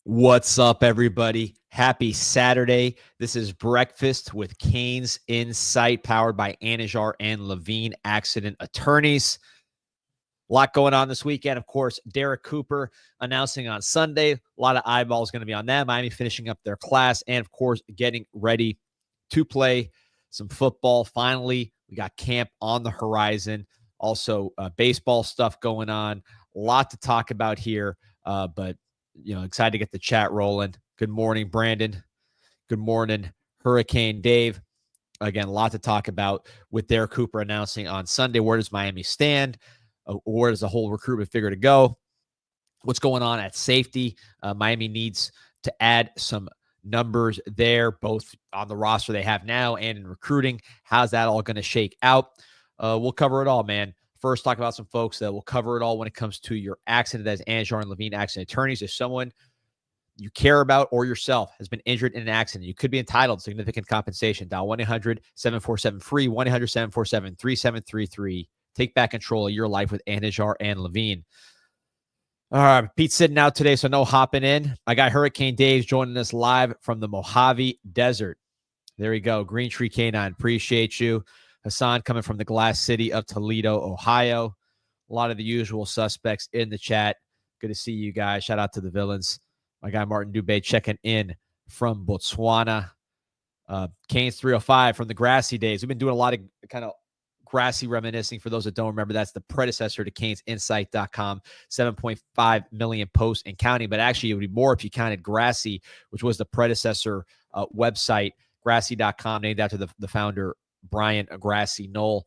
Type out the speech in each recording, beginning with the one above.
What's up, everybody? Happy Saturday. This is Breakfast with CanesInSight, powered by Anajar and Levine Accident Attorneys. A lot going on this weekend. Of course, Derrek Cooper announcing on Sunday. A lot of eyeballs going to be on them. Miami finishing up their class and, of course, getting ready to play some football. Finally, we got camp on the horizon. Also, baseball stuff going on. A lot to talk about here, but excited to get the chat rolling. Good morning, Brandon. Good morning, Hurricane Dave. Again, a lot to talk about with Derrek Cooper announcing on Sunday. Where does Miami stand? Where does the whole recruitment figure to go? What's going on at safety? Miami needs to add some numbers there, both on the roster they have now and in recruiting. How's that all going to shake out? We'll cover it all, man. First, talk about some folks that will cover it all when it comes to your accident as Anajar and Levine Accident Attorneys. If someone you care about or yourself has been injured in an accident, you could be entitled to significant compensation. Dial 1-800-747-FREE, 1-800-747-3733. Take back control of your life with Anajar and Levine. All right, Pete's sitting out today, so no hopping in. My guy Hurricane Dave's joining us live from the Mojave Desert. There we go. Green Tree Canine, appreciate you. Hassan coming from the Glass City of Toledo, Ohio. A lot of the usual suspects in the chat. Good to see you guys. Shout out to the villains. My guy Martin Dubé checking in from Botswana. Canes 305 from the Grassy days. We've been doing a lot of kind of Grassy reminiscing. For those that don't remember, that's the predecessor to CanesInsight.com. 7.5 million posts and counting, but actually it would be more if you counted Grassy, which was the predecessor website, Grassy.com, named after the founder, Brian Grassy Knoll.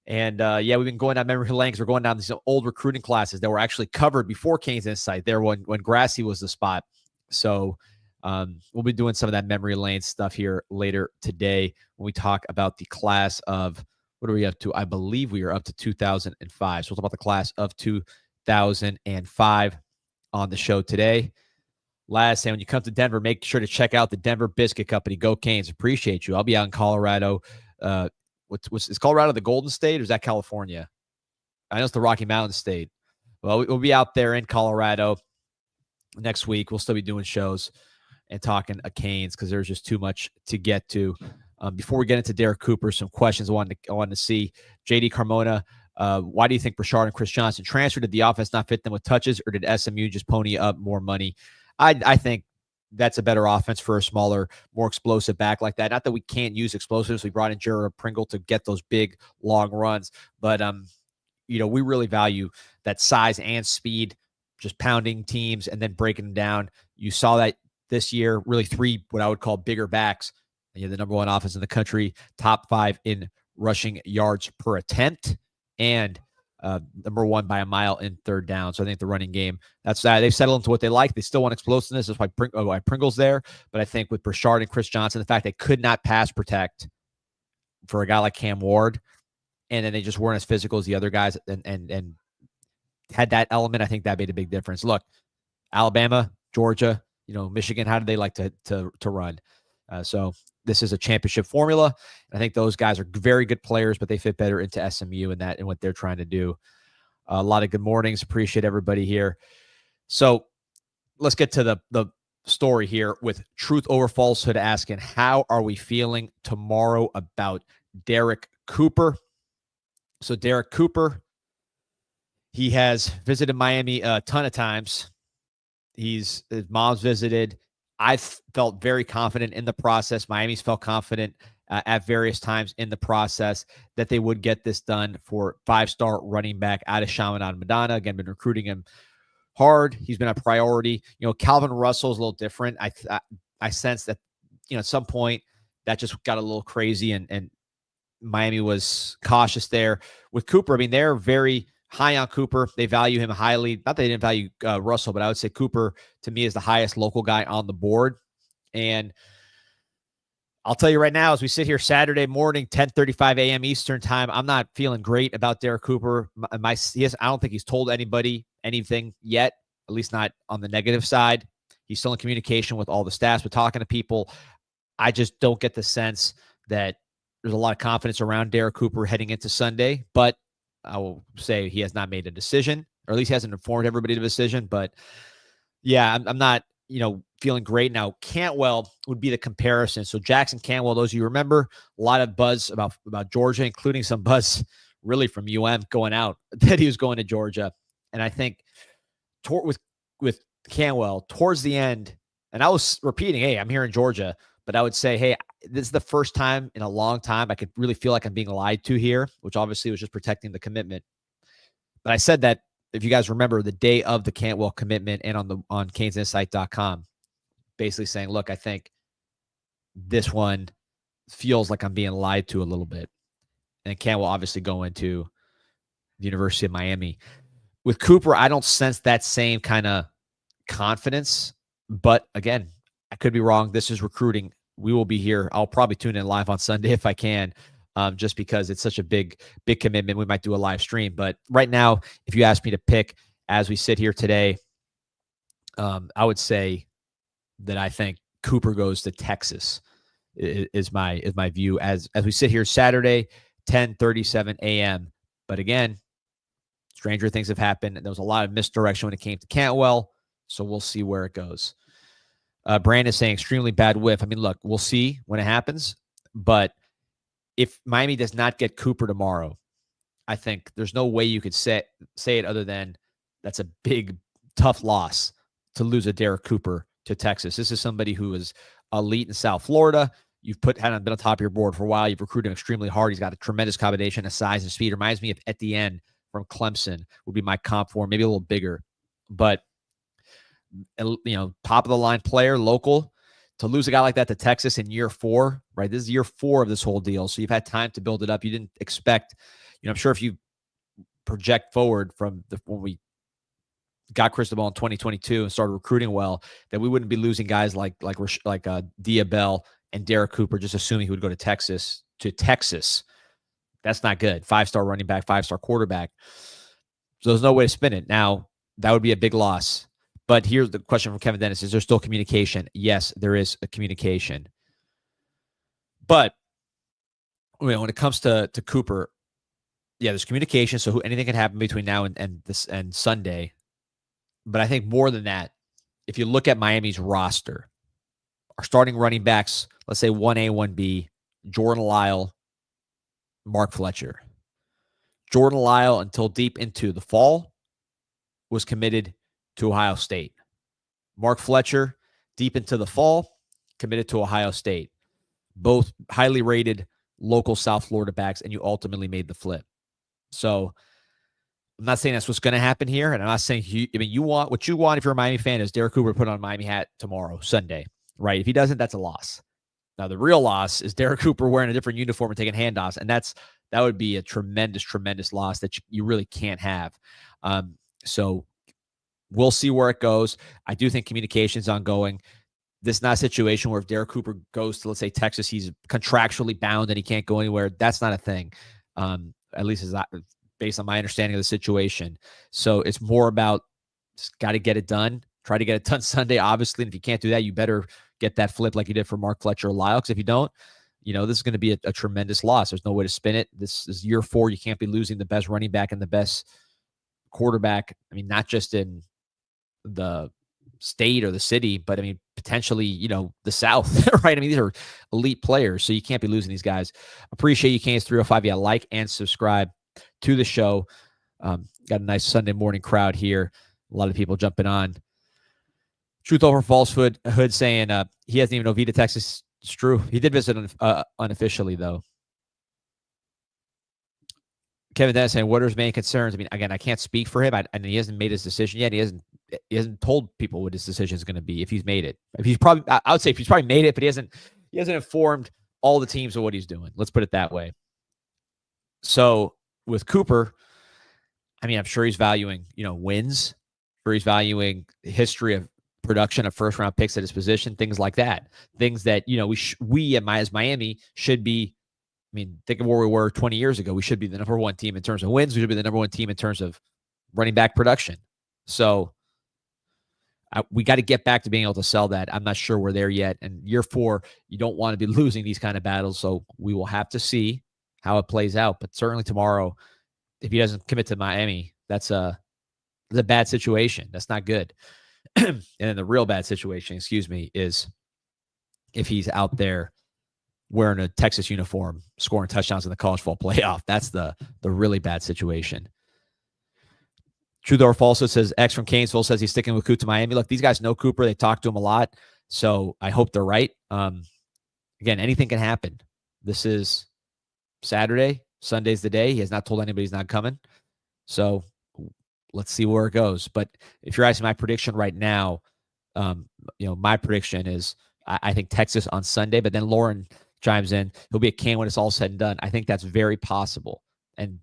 And we've been going down memory lane because we're going down these old recruiting classes that were actually covered before CanesInsight there when Grassy was the spot. So we'll be doing some of that memory lane stuff here later today when we talk about the class of, what are we up to? I believe we are up to 2005. So we'll talk about the class of 2005 on the show today. Last, and when you come to Denver, make sure to check out the Denver Biscuit Company. Go Canes. Appreciate you. I'll be out in Colorado. Is Colorado the Golden State or is that California? I know it's the Rocky Mountain State. Well, we'll be out there in Colorado next week. We'll still be doing shows and talking Canes because there's just too much to get to. Before we get into Derrek Cooper, some questions I wanted to see. JD Carmona, why do you think Brashard and Chris Johnson transferred? Did the offense not fit them with touches, or did SMU just pony up more money? I think that's a better offense for a smaller, more explosive back like that. Not that we can't use explosives. We brought in Jared Pringle to get those big, long runs. But, we really value that size and speed, just pounding teams and then breaking them down. You saw that this year, really three, what I would call bigger backs. You have the number one offense in the country, top 5 in rushing yards per attempt, and number 1 by a mile in third down. So I think the running game, that's that. They've settled into what they like. They still want explosiveness. That's why Pringle's there. But I think with Brashard and Chris Johnson, the fact they could not pass protect for a guy like Cam Ward, and then they just weren't as physical as the other guys and had that element, I think that made a big difference. Look, Alabama, Georgia, Michigan, how do they like to run? So this is a championship formula. I think those guys are very good players, but they fit better into SMU and what they're trying to do. A lot of good mornings. Appreciate everybody here. So let's get to the story here with Truth Over Falsehood asking, how are we feeling tomorrow about Derrek Cooper? So Derrek Cooper, he has visited Miami a ton of times. His mom's visited. I've felt very confident in the process. Miami's felt confident at various times in the process that they would get this done for 5-star running back out of Chaminade Madonna. Again, been recruiting him hard. He's been a priority. Calvin Russell's a little different. I sense that, at some point that just got a little crazy and Miami was cautious there. With Cooper, I mean, they're very high on Cooper. They value him highly. Not that they didn't value Russell, but I would say Cooper, to me, is the highest local guy on the board. And I'll tell you right now, as we sit here Saturday morning, 10:35 a.m. Eastern time, I'm not feeling great about Derrek Cooper. I don't think he's told anybody anything yet, at least not on the negative side. He's still in communication with all the staffs, but talking to people. I just don't get the sense that there's a lot of confidence around Derrek Cooper heading into Sunday, but I will say he has not made a decision, or at least hasn't informed everybody of a decision. But yeah, I'm not feeling great. Now, Cantwell would be the comparison. So Jackson Cantwell, those of you remember, a lot of buzz about Georgia, including some buzz really from going out that he was going to Georgia. And I think with Cantwell towards the end, and I was repeating, hey, I'm here in Georgia, but I would say, hey, this is the first time in a long time I could really feel like I'm being lied to here, which obviously was just protecting the commitment. But I said that, if you guys remember, the day of the Cantwell commitment and on CanesInSight.com, basically saying, look, I think this one feels like I'm being lied to a little bit. And Cantwell obviously going to the University of Miami. With Cooper, I don't sense that same kind of confidence. But again, I could be wrong. This is recruiting. We will be here. I'll probably tune in live on Sunday if I can, just because it's such a big commitment. We might do a live stream. But right now, if you ask me to pick as we sit here today, I would say that I think Cooper goes to Texas is my view as we sit here Saturday, 10:37 a.m. But again, stranger things have happened. There was a lot of misdirection when it came to Cantwell, so we'll see where it goes. Brandon is saying extremely bad whiff. I mean, look, we'll see when it happens. But if Miami does not get Cooper tomorrow, I think there's no way you could say it other than that's a big, tough loss to lose a Derrek Cooper to Texas. This is somebody who is elite in South Florida. You've been on top of your board for a while. You've recruited him extremely hard. He's got a tremendous combination of size and speed. Reminds me of Etienne from Clemson would be my comp for him, maybe a little bigger. But, top of the line player, local, to lose a guy like that to Texas in year 4, right? This is year 4 of this whole deal. So you've had time to build it up. You didn't expect, I'm sure if you project forward from when we got Cristobal in 2022 and started recruiting well, that we wouldn't be losing guys like Diabell and Derrek Cooper, just assuming he would go to Texas. That's not good. 5-star running back, 5-star quarterback. So there's no way to spin it. Now, that would be a big loss. But here's the question from Kevin Dennis. Is there still communication? Yes, there is a communication. But when it comes to Cooper, yeah, there's communication. So anything can happen between now and Sunday. But I think more than that, if you look at Miami's roster, our starting running backs, let's say 1A, 1B, Jordan Lyle, Mark Fletcher. Jordan Lyle, until deep into the fall, was committed to Ohio State. Mark Fletcher, deep into the fall, committed to Ohio State. Both highly rated local South Florida backs, and you ultimately made the flip. So I'm not saying that's what's going to happen here, and I'm not saying you want what you want if you're a Miami fan is Derrek Cooper to put on a Miami hat tomorrow, Sunday, right? If he doesn't, that's a loss. Now, the real loss is Derrek Cooper wearing a different uniform and taking handoffs, and that would be a tremendous, tremendous loss that you really can't have. So we'll see where it goes. I do think communication is ongoing. This is not a situation where if Derrek Cooper goes to, let's say, Texas, he's contractually bound and he can't go anywhere. That's not a thing, at least is based on my understanding of the situation. So it's more about just got to get it done. Try to get it done Sunday, obviously. And if you can't do that, you better get that flip like you did for Mark Fletcher or Lyle. Because if you don't, this is going to be a tremendous loss. There's no way to spin it. This is year 4. You can't be losing the best running back and the best quarterback. I mean, not just in the state or the city, but I mean, potentially, the South, right? I mean, these are elite players, so you can't be losing these guys. Appreciate you, Canes 305. Yeah, like and subscribe to the show. Got a nice Sunday morning crowd here. A lot of people jumping on. Truth over falsehood. Hood saying he doesn't even know Vita, Texas. It's true. He did visit unofficially, though. Kevin Dennis saying, what are his main concerns? I mean, again, I can't speak for him. And he hasn't made his decision yet. He hasn't told people what his decision is going to be if he's made it. I would say if he's probably made it, but he hasn't informed all the teams of what he's doing. Let's put it that way. So with Cooper, I mean, I'm sure he's valuing, wins. I'm sure he's valuing history of production of first-round picks at his position, things like that. Things that, we as Miami should be. I mean, think of where we were 20 years ago. We should be the number 1 team in terms of wins. We should be the number 1 team in terms of running back production. So we got to get back to being able to sell that. I'm not sure we're there yet. And year 4, you don't want to be losing these kind of battles. So we will have to see how it plays out. But certainly tomorrow, if he doesn't commit to Miami, that's a bad situation. That's not good. And then the real bad situation, is if he's out there wearing a Texas uniform, scoring touchdowns in the college football playoff. That's the really bad situation. Truth or false, says X from Canesville says he's sticking with Cooper to Miami. Look, these guys know Cooper. They talk to him a lot. So I hope they're right. Again, anything can happen. This is Saturday. Sunday's the day. He has not told anybody he's not coming. So let's see where it goes. But if you're asking my prediction right now, my prediction is I think Texas on Sunday, but then Lauren chimes in. He'll be a Cane when it's all said and done. I think that's very possible. And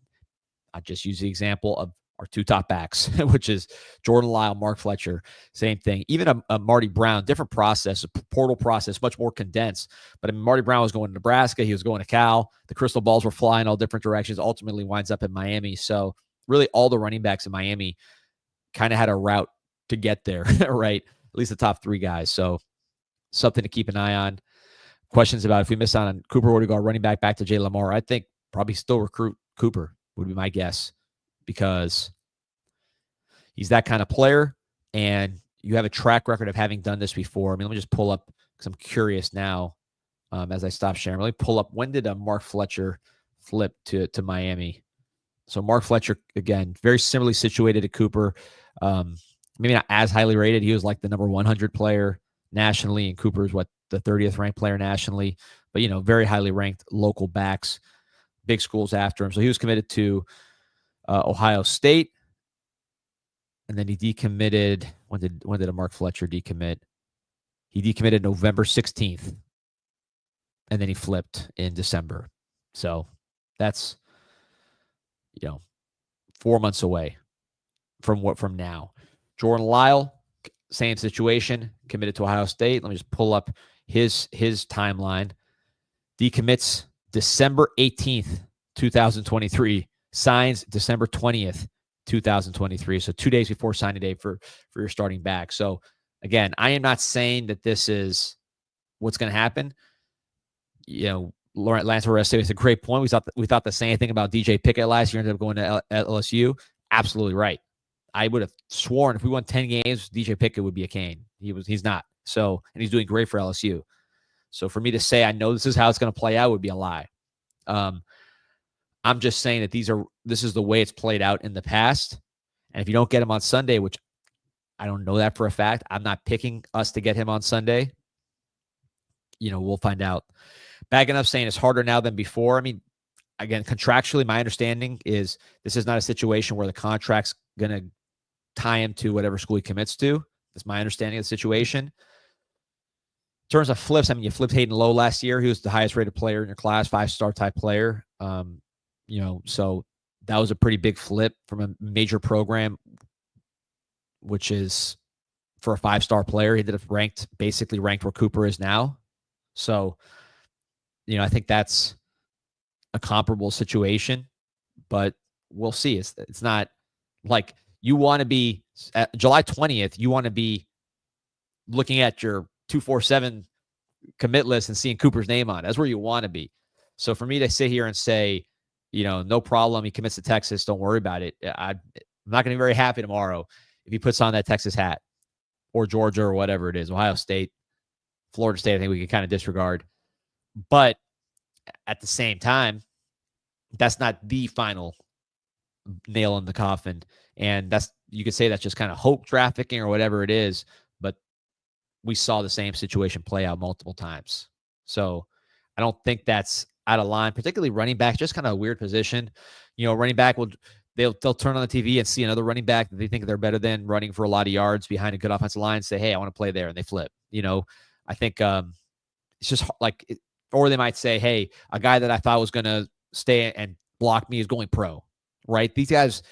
I just use the example of our two top backs, which is Jordan Lyle, Mark Fletcher, same thing. Even a Marty Brown, different process, a portal process, much more condensed. But I mean, Marty Brown was going to Nebraska. He was going to Cal. The crystal balls were flying all different directions, ultimately winds up in Miami. So really all the running backs in Miami kind of had a route to get there, right? At least the top three guys. So something to keep an eye on. Questions about if we miss out on Cooper, where to go running back to Jay Lamar. I think probably still recruit Cooper would be my guess, because he's that kind of player, and you have a track record of having done this before. I mean, let me just pull up, because I'm curious now as I stop sharing. Let me pull up, when did Mark Fletcher flip to Miami? So Mark Fletcher, again, very similarly situated to Cooper. Maybe not as highly rated. He was like the number 100 player nationally, and Cooper's the 30th ranked player nationally, but very highly ranked local backs, big schools after him. So he was committed to Ohio State, and then he decommitted. When did a Mark Fletcher decommit? He decommitted November 16th, and then he flipped in December. So that's 4 months away from now. Jordan Lyle, same situation, committed to Ohio State. Let me just pull up his timeline. Decommits December 18th, 2023. Signs December 20th, 2023. So 2 days before signing day for your starting back. So again, I am not saying that this is what's going to happen. Lance Oreste is a great point. We thought the same thing about DJ Pickett last year. Ended up going to LSU. Absolutely right. I would have sworn if we won 10 games, DJ Pickett would be a Cane. He's not. So, and he's doing great for LSU. So for me to say I know this is how it's going to play out would be a lie. I'm just saying that this is the way it's played out in the past. And if you don't get him on Sunday, which I don't know that for a fact, I'm not picking us to get him on Sunday. We'll find out. Bagging up saying it's harder now than before. I mean, again, contractually, my understanding is this is not a situation where the contract's going to tie him to whatever school he commits to. That's my understanding of the situation. In terms of flips, I mean, you flipped Hayden Lowe last year. He was the highest rated player in your class, 5-star type player. So that was a pretty big flip from a major program, which is for a 5-star player. He ended up basically ranked where Cooper is now. So, I think that's a comparable situation, but we'll see. It's not like you want to be at July 20th. You want to be looking at your 247 commit list and seeing Cooper's name on it. That's where you want to be. So for me to sit here and say, no problem, he commits to Texas, don't worry about it. I'm not going to be very happy tomorrow if he puts on that Texas hat, or Georgia, or whatever it is, Ohio State, Florida State. I think we can kind of disregard. But at the same time, that's not the final nail in the coffin. And you could say that's just kind of hope trafficking or whatever it is. But we saw the same situation play out multiple times. So I don't think that's out of line, particularly running back, just kind of a weird position. Running back they'll turn on the TV and see another running back that they think they're better than, running for a lot of yards behind a good offensive line, and say, hey, I want to play there. And they flip. I think it's just like, or they might say, hey, a guy that I thought was going to stay and block me is going pro, right? These guys,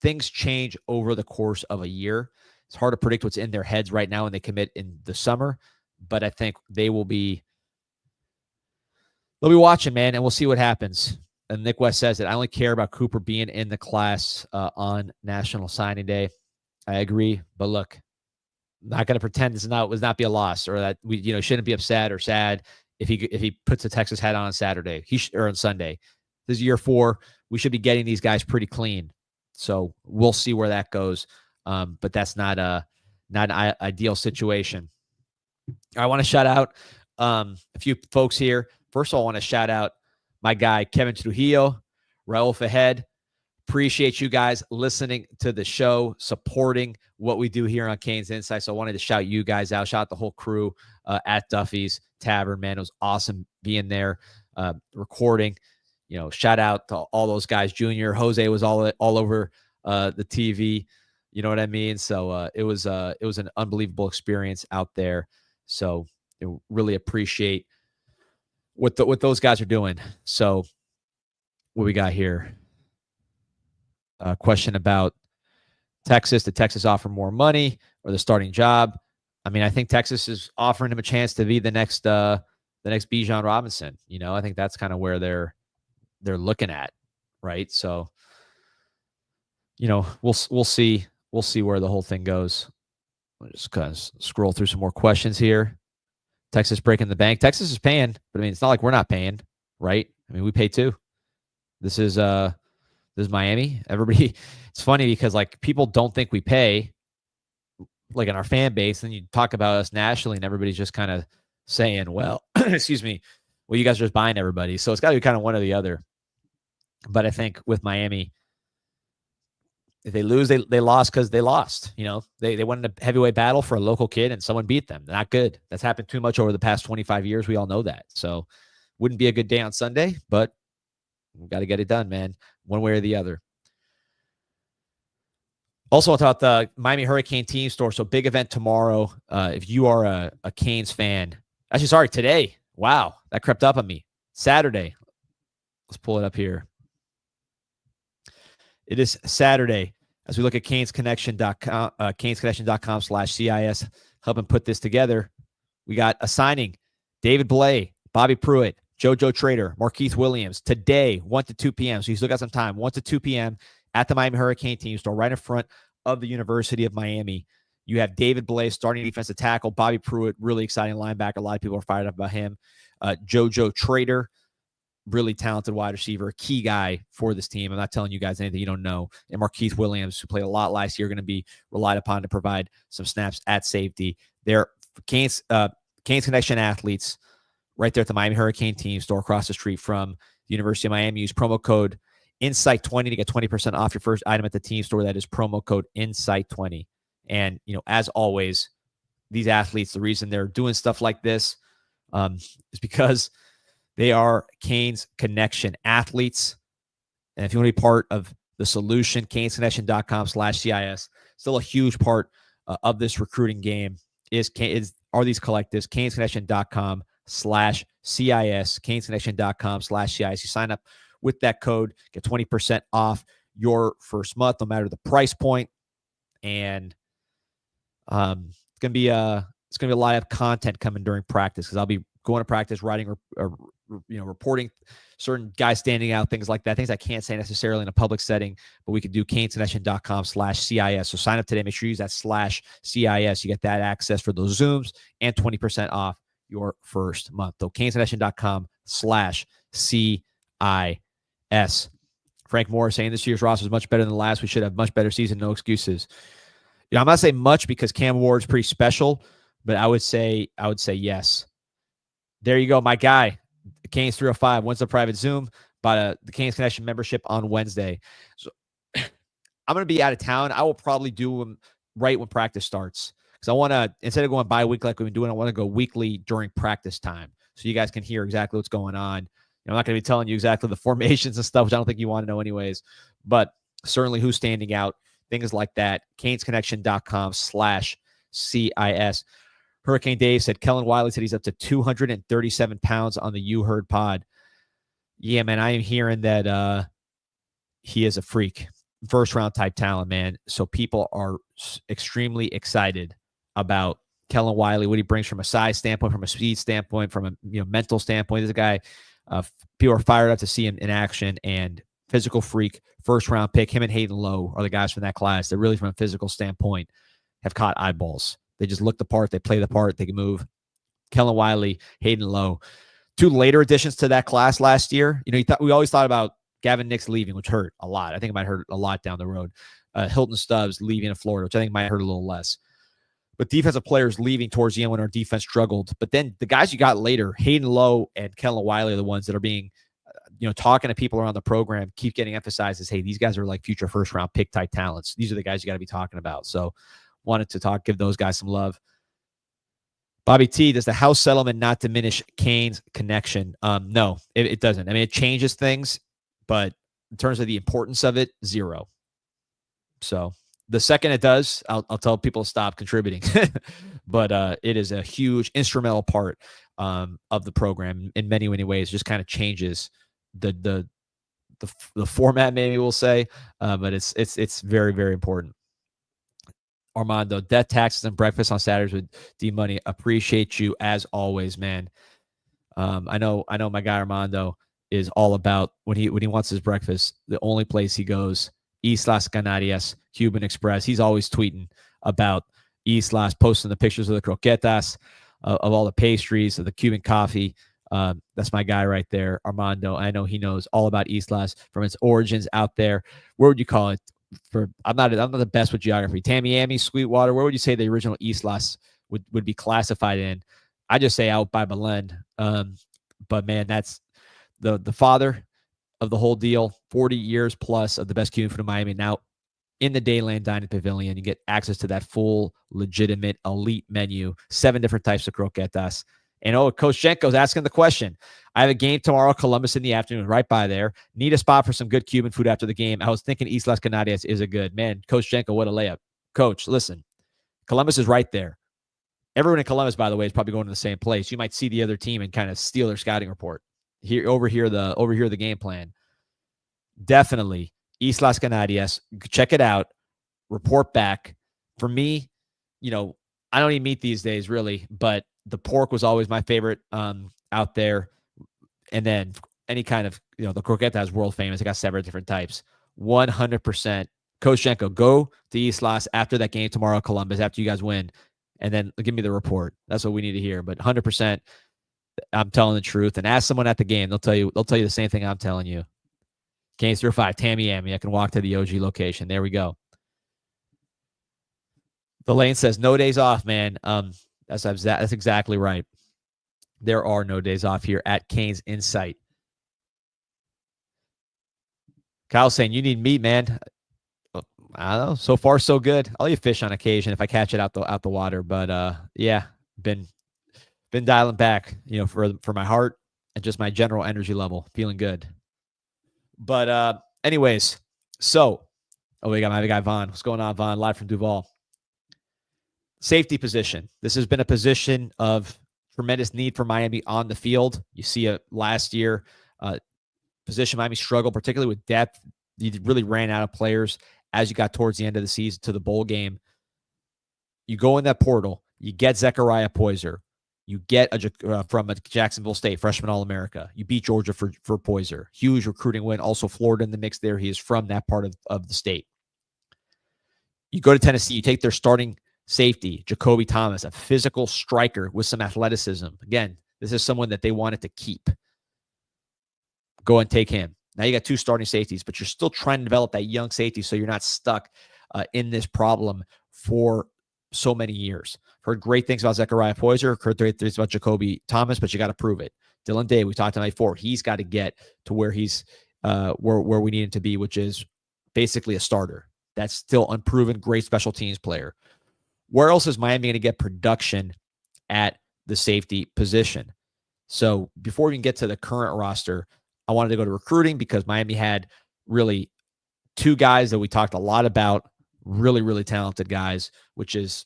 things change over the course of a year. It's hard to predict what's in their heads right now when they commit in the summer, but I think they'll be watching, man, and we'll see what happens. And Nick West says that I only care about Cooper being in the class on National Signing Day. I agree, but look, I'm not going to pretend this was not be a loss, or that we shouldn't be upset or sad if he puts a Texas hat on Saturday or on Sunday. This is year 4. We should be getting these guys pretty clean. So we'll see where that goes. But that's not not an ideal situation. I want to shout out a few folks here. First of all, I want to shout out my guy, Kevin Trujillo, Raul Fahed. Appreciate you guys listening to the show, supporting what we do here on Canes Insight. So I wanted to shout you guys out, shout out the whole crew at Duffy's Tavern, man. It was awesome being there, recording. Shout out to all those guys. Junior, Jose was all over the TV. You know what I mean? So it was an unbelievable experience out there. So really appreciate what those guys are doing. So what we got here? Question about Texas. Did Texas offer more money or the starting job? I mean, I think Texas is offering him a chance to be the next Bijan Robinson. I think that's kind of where they're looking at, right? So, we'll see. We'll see where the whole thing goes. I'll just kind of scroll through some more questions here. Texas breaking the bank. Texas is paying, but I mean, it's not like we're not paying, right? I mean, we pay too. This is Miami. Everybody, it's funny because like people don't think we pay, like in our fan base, and you talk about us nationally, and everybody's just kind of saying, well, excuse me, well, you guys are just buying everybody. So it's got to be kind of one or the other. But I think with Miami, if they lose, they lost because they lost. They went in a heavyweight battle for a local kid and someone beat them. Not good. That's happened too much over the past 25 years. We all know that. So wouldn't be a good day on Sunday, but we've got to get it done, man, one way or the other. Also, I'll talk about the Miami Hurricane team store. So big event tomorrow. If you are a Canes fan, actually, sorry, today. Wow, that crept up on me. Saturday. Let's pull it up here. It is Saturday as we look at CanesConnection.com, CanesConnection.com/CIS, helping put this together. We got a signing. David Blay, Bobby Pruitt, JoJo Trader, Markeith Williams today, 1 to 2 p.m. So you still got some time, 1 to 2 p.m. at the Miami Hurricane team store right in front of the University of Miami. You have David Blay starting defensive tackle, Bobby Pruitt, really exciting linebacker. A lot of people are fired up about him. JoJo Trader, really talented wide receiver, key guy for this team. I'm not telling you guys anything you don't know. And Markeith Williams, who played a lot last year, going to be relied upon to provide some snaps at safety. They're Canes Connection athletes right there at the Miami Hurricane team store across the street from the University of Miami. Use promo code INSIGHT20 to get 20% off your first item at the team store. That is promo code INSIGHT20. And, as always, these athletes, the reason they're doing stuff like this is because they are Canes Connection athletes. And if you want to be part of the solution, CanesConnection.com/CIS, still a huge part of this recruiting game are these collectives, CanesConnection.com/CIS, CanesConnection.com/CIS. You sign up with that code, get 20% off your first month, no matter the price point. And it's gonna be a lot of content coming during practice because I'll be going to practice, writing, reporting certain guys standing out, things like that, things I can't say necessarily in a public setting, but we could do CanesConnection.com/CIS. So sign up today. Make sure you use that /CIS. You get that access for those Zooms and 20% off your first month. So CanesConnection.com/CIS. Frank Moore saying this year's roster is much better than last. We should have much better season. No excuses. I'm not saying much because Cam Ward's pretty special, but I would say yes. There you go, my guy. Canes 305 wins the private Zoom by the Canes Connection membership on Wednesday. So I'm going to be out of town. I will probably do them right when practice starts because I want to, instead of going bi-weekly like we've been doing, I want to go weekly during practice time so you guys can hear exactly what's going on. I'm not going to be telling you exactly the formations and stuff, which I don't think you want to know anyways, but certainly who's standing out, things like that. CanesConnection.com/CIS. Hurricane Dave said, Kellen Wiley said he's up to 237 pounds on the You Heard pod. Yeah, man, I am hearing that he is a freak. First-round type talent, man. So people are extremely excited about Kellen Wiley, what he brings from a size standpoint, from a speed standpoint, from a mental standpoint. This is a guy people are fired up to see him in action, and physical freak, first-round pick. Him and Hayden Lowe are the guys from that class that really, from a physical standpoint, have caught eyeballs. They just look the part. They play the part. They can move. Kellen Wiley, Hayden Lowe. Two later additions to that class last year. We always thought about Gavin Nix leaving, which hurt a lot. I think it might hurt a lot down the road. Hilton Stubbs leaving in Florida, which I think might hurt a little less. but defensive players leaving towards the end when our defense struggled. But then the guys you got later, Hayden Lowe and Kellen Wiley, are the ones that are being, talking to people around the program, keep getting emphasized as, hey, these guys are like future first round pick type talents. These are the guys you got to be talking about. So wanted to give those guys some love. Bobby T, does the house settlement not diminish Canes' connection? No, it doesn't. I mean, it changes things, but in terms of the importance of it, zero. So the second it does, I'll tell people to stop contributing. But it is a huge instrumental part of the program in many, many ways. Just kind of changes the format, maybe we'll say, but it's very, very important. Armando, death, taxes, and breakfast on Saturdays with D Money. Appreciate you as always, man. I know my guy Armando is all about when he wants his breakfast. The only place he goes, Islas Canarias Cuban Express. He's always tweeting about Islas, posting the pictures of the croquetas, of all the pastries, of the Cuban coffee. That's my guy right there, Armando. I know he knows all about Islas from its origins out there. Where would you call it? I'm not the best with geography. Tamiami, Sweetwater. Where would you say the original Islas would be classified in? I just say out by Belen. But man, that's the father of the whole deal. 40 years plus of the best Cuban food in Miami. Now in the Dayland Dining Pavilion, you get access to that full, legitimate, elite menu. 7 different types of croquetas. And Coach Jenko's asking the question. I have a game tomorrow, Columbus in the afternoon, right by there. Need a spot for some good Cuban food after the game. I was thinking Islas Canarias is a good. Man, Coach Jenko, what a layup. Coach, listen, Columbus is right there. Everyone in Columbus, by the way, is probably going to the same place. You might see the other team and kind of steal their scouting report. Overhear the game plan. Definitely, Islas Canarias. Check it out. Report back. For me, I don't eat meat these days, really, but the pork was always my favorite out there. And then any kind of, the croqueta is world famous. I got 7 different types. 100%. Coach Jenko, go to Islas after that game tomorrow, Columbus, after you guys win, and then give me the report. That's what we need to hear. But 100%, I'm telling the truth. And ask someone at the game. They'll tell you the same thing I'm telling you. Canes 305, Tamiami. I can walk to the OG location. There we go. The lane says, no days off, man. That's exactly right. There are no days off here at CanesInSight. Kyle's saying, you need meat, man. I don't know. So far, so good. I'll eat fish on occasion if I catch it out the water. But yeah, been dialing back, for my heart and just my general energy level. Feeling good. But anyways, so we got my guy Vaughn. What's going on, Vaughn? Live from Duval. Safety position. This has been a position of tremendous need for Miami on the field. You see it last year. Position Miami struggled, particularly with depth. You really ran out of players as you got towards the end of the season to the bowl game. You go in that portal. You get Zechariah Poyser. You get from a Jacksonville State, freshman All-America. You beat Georgia for Poyser. Huge recruiting win. Also Florida in the mix there. He is from that part of the state. You go to Tennessee. You take their starting safety, Jacoby Thomas, a physical striker with some athleticism. Again, this is someone that they wanted to keep. Go and take him. Now you got 2 starting safeties, but you're still trying to develop that young safety so you're not stuck in this problem for so many years. Heard great things about Zechariah Poyser, heard great things about Jacoby Thomas, but you got to prove it. Dylan Day, we talked about before, he's got to get to where he's where we need him to be, which is basically a starter. That's still unproven, great special teams player. Where else is Miami going to get production at the safety position? So before we can get to the current roster, I wanted to go to recruiting because Miami had really 2 guys that we talked a lot about, really, really talented guys, which is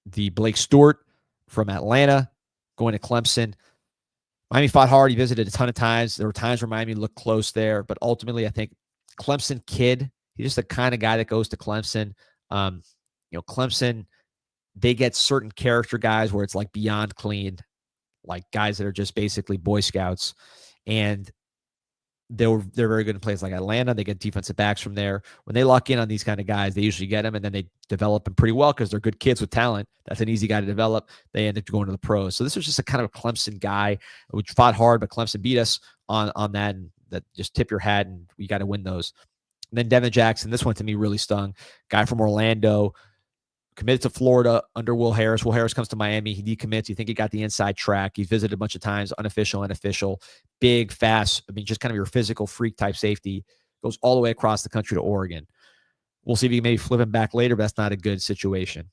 the Blake Stewart from Atlanta going to Clemson. Miami fought hard. He visited a ton of times. There were times where Miami looked close there, but ultimately I think Clemson kid, he's just the kind of guy that goes to Clemson. Clemson, they get certain character guys where it's like beyond clean, like guys that are just basically Boy Scouts. And they're very good in places like Atlanta. They get defensive backs from there. When they lock in on these kind of guys, they usually get them, and then they develop them pretty well because they're good kids with talent. That's an easy guy to develop. They end up going to the pros. So this was just a kind of a Clemson guy, which fought hard, but Clemson beat us on that, and that just tip your hat, and we got to win those. And then Devin Jackson, this one to me really stung. Guy from Orlando, committed to Florida under Will Harris. Will Harris comes to Miami. He decommits. You think he got the inside track. He's visited a bunch of times, unofficial, big, fast. I mean, just kind of your physical freak type safety. Goes all the way across the country to Oregon. We'll see if he can maybe flip him back later, but that's not a good situation.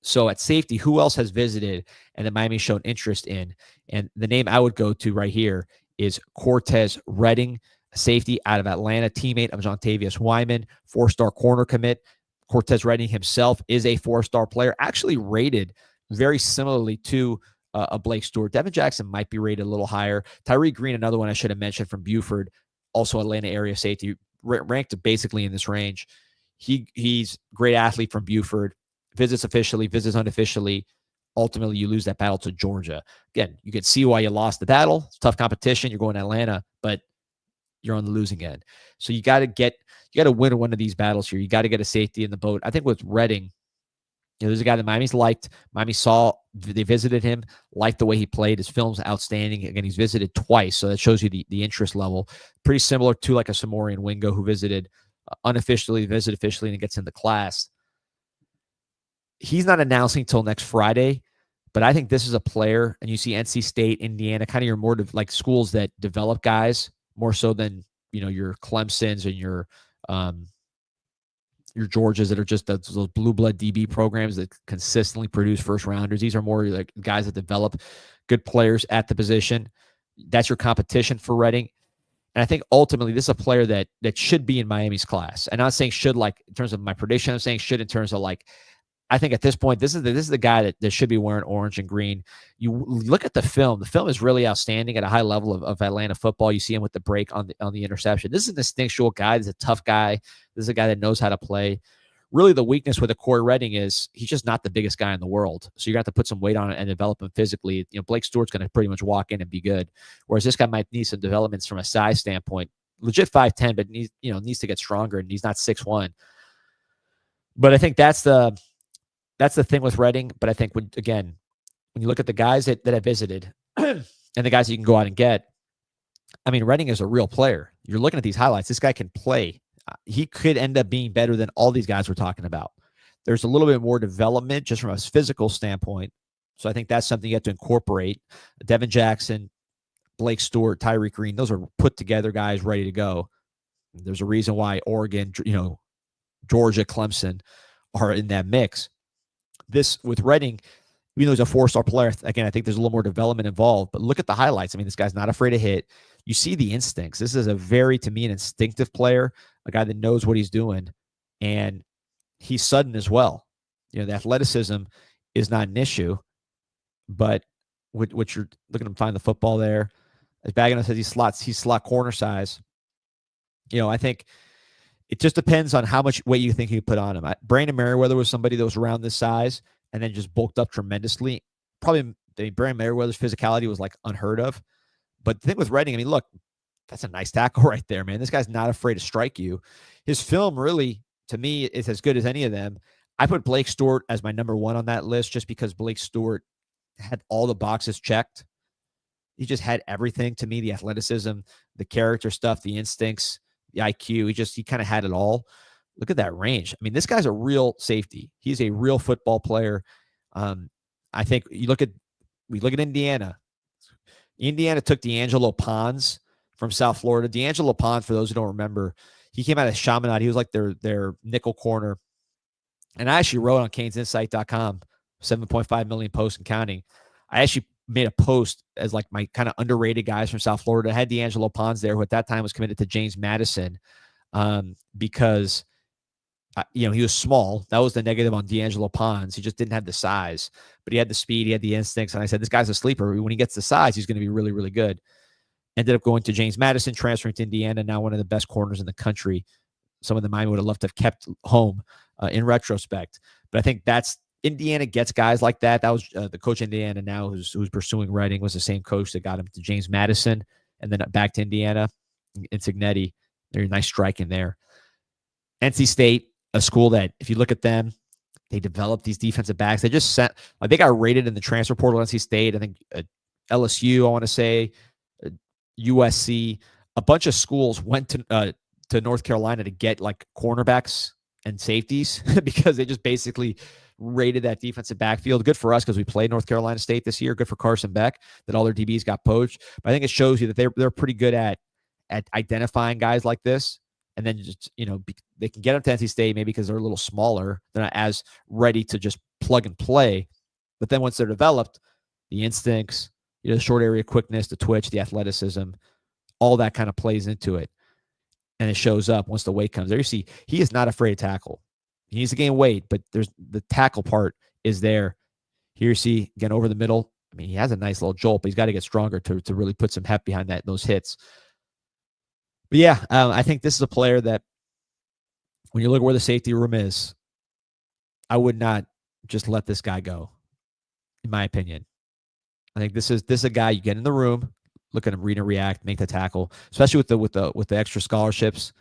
So at safety, who else has visited and that Miami's shown interest in? And the name I would go to right here is Cortez Redding, a safety out of Atlanta, teammate of Jontavius Wyman, 4-star corner commit. Cortez Redding himself is a 4-star player, actually rated very similarly to a Blake Stewart. Devin Jackson might be rated a little higher. Tyree Green, another one I should have mentioned from Buford, also Atlanta area safety, ranked basically in this range. He's a great athlete from Buford, visits officially, visits unofficially. Ultimately, you lose that battle to Georgia. Again, you can see why you lost the battle. It's tough competition. You're going to Atlanta, but you're on the losing end. So you got to win one of these battles here. You got to get a safety in the boat. I think with Redding, there's a guy that Miami's liked. Miami saw, they visited him, liked the way he played. His film's outstanding. Again, he's visited twice, so that shows you the interest level. Pretty similar to like a Samorian Wingo who visited unofficially, visited officially, and gets into class. He's not announcing till next Friday, but I think this is a player, and you see NC State, Indiana, kind of your more like schools that develop guys more so than your Clemsons and your Georgias that are just those blue blood DB programs that consistently produce first rounders. These are more like guys that develop good players at the position. That's your competition for Redding. And I think ultimately this is a player that should be in Miami's class. And I'm not saying should like in terms of my prediction. I'm saying should in terms of like, I think at this point, this is the guy that should be wearing orange and green. You look at the film. The film is really outstanding at a high level of Atlanta football. You see him with the break on the interception. This is an instinctual guy. This is a tough guy. This is a guy that knows how to play. Really, the weakness with a Corey Redding is he's just not the biggest guy in the world. So you're going to have to put some weight on it and develop him physically. Blake Stewart's going to pretty much walk in and be good, whereas this guy might need some developments from a size standpoint. Legit 5'10", but needs to get stronger, and he's not 6'1". But I think that's the thing with Redding. But I think when you look at the guys that have visited and the guys that you can go out and get, I mean, Redding is a real player. You're looking at these highlights. This guy can play. He could end up being better than all these guys we're talking about. There's a little bit more development just from a physical standpoint. So I think that's something you have to incorporate. Devin Jackson, Blake Stewart, Tyreek Green, those are put together guys ready to go. There's a reason why Oregon, Georgia, Clemson are in that mix. This with Redding, even though he's a 4-star player, again, I think there's a little more development involved. But look at the highlights. I mean, this guy's not afraid to hit. You see the instincts. This is to me, an instinctive player, a guy that knows what he's doing, and he's sudden as well. The athleticism is not an issue, but what you're looking to find the football there. As Bagano says, he's slot corner size. I think it just depends on how much weight you think you put on him. Brandon Merriweather was somebody that was around this size and then just bulked up tremendously. Probably Brandon Merriweather's physicality was like unheard of. But the thing with Redding, I mean, look, that's a nice tackle right there, man. This guy's not afraid to strike you. His film really, to me, is as good as any of them. I put Blake Stewart as my number one on that list just because Blake Stewart had all the boxes checked. He just had everything to me, the athleticism, the character stuff, the instincts, the IQ. He kind of had it all. Look at that range. I mean, this guy's a real safety. He's a real football player. I think we look at Indiana. Indiana took D'Angelo Pons from South Florida. D'Angelo Pons, for those who don't remember, he came out of Chaminade. He was like their nickel corner. And I actually wrote on CanesInSight.com, 7.5 million posts and counting. I actually made a post as like my kind of underrated guys from South Florida. I had D'Angelo Pons there, who at that time was committed to James Madison because he was small. That was the negative on D'Angelo Pons. He just didn't have the size, but he had the speed, he had the instincts. And I said, this guy's a sleeper. When he gets the size, he's going to be really, really good. Ended up going to James Madison, transferring to Indiana, now one of the best corners in the country. Some of the Miami would have loved to have kept home in retrospect. But I think Indiana gets guys like that. That was the coach Indiana now who's pursuing Redding was the same coach that got him to James Madison and then back to Indiana. Insignetti, they're nice striking there. NC State, a school that if you look at them, they developed these defensive backs. They just sent, they got rated in the transfer portal. NC State, I think LSU, I want to say, USC, a bunch of schools went to North Carolina to get like cornerbacks and safeties because they just basically raided that defensive backfield. Good for us because we played North Carolina State this year. Good for Carson Beck that all their DBs got poached. But I think it shows you that they're pretty good at identifying guys like this. And then just, they can get them to NC State maybe because they're a little smaller. They're not as ready to just plug and play. But then once they're developed, the instincts, the short area quickness, the twitch, the athleticism, all that kind of plays into it. And it shows up once the weight comes. There you see, he is not afraid to tackle. He needs to gain weight, but there's the tackle part is there. Here you see, again, over the middle. I mean, he has a nice little jolt, but he's got to get stronger to really put some heft behind those hits. But yeah, I think this is a player that when you look at where the safety room is, I would not just let this guy go, in my opinion. I think this is a guy you get in the room, look at him, read and react, make the tackle, especially with the extra scholarships.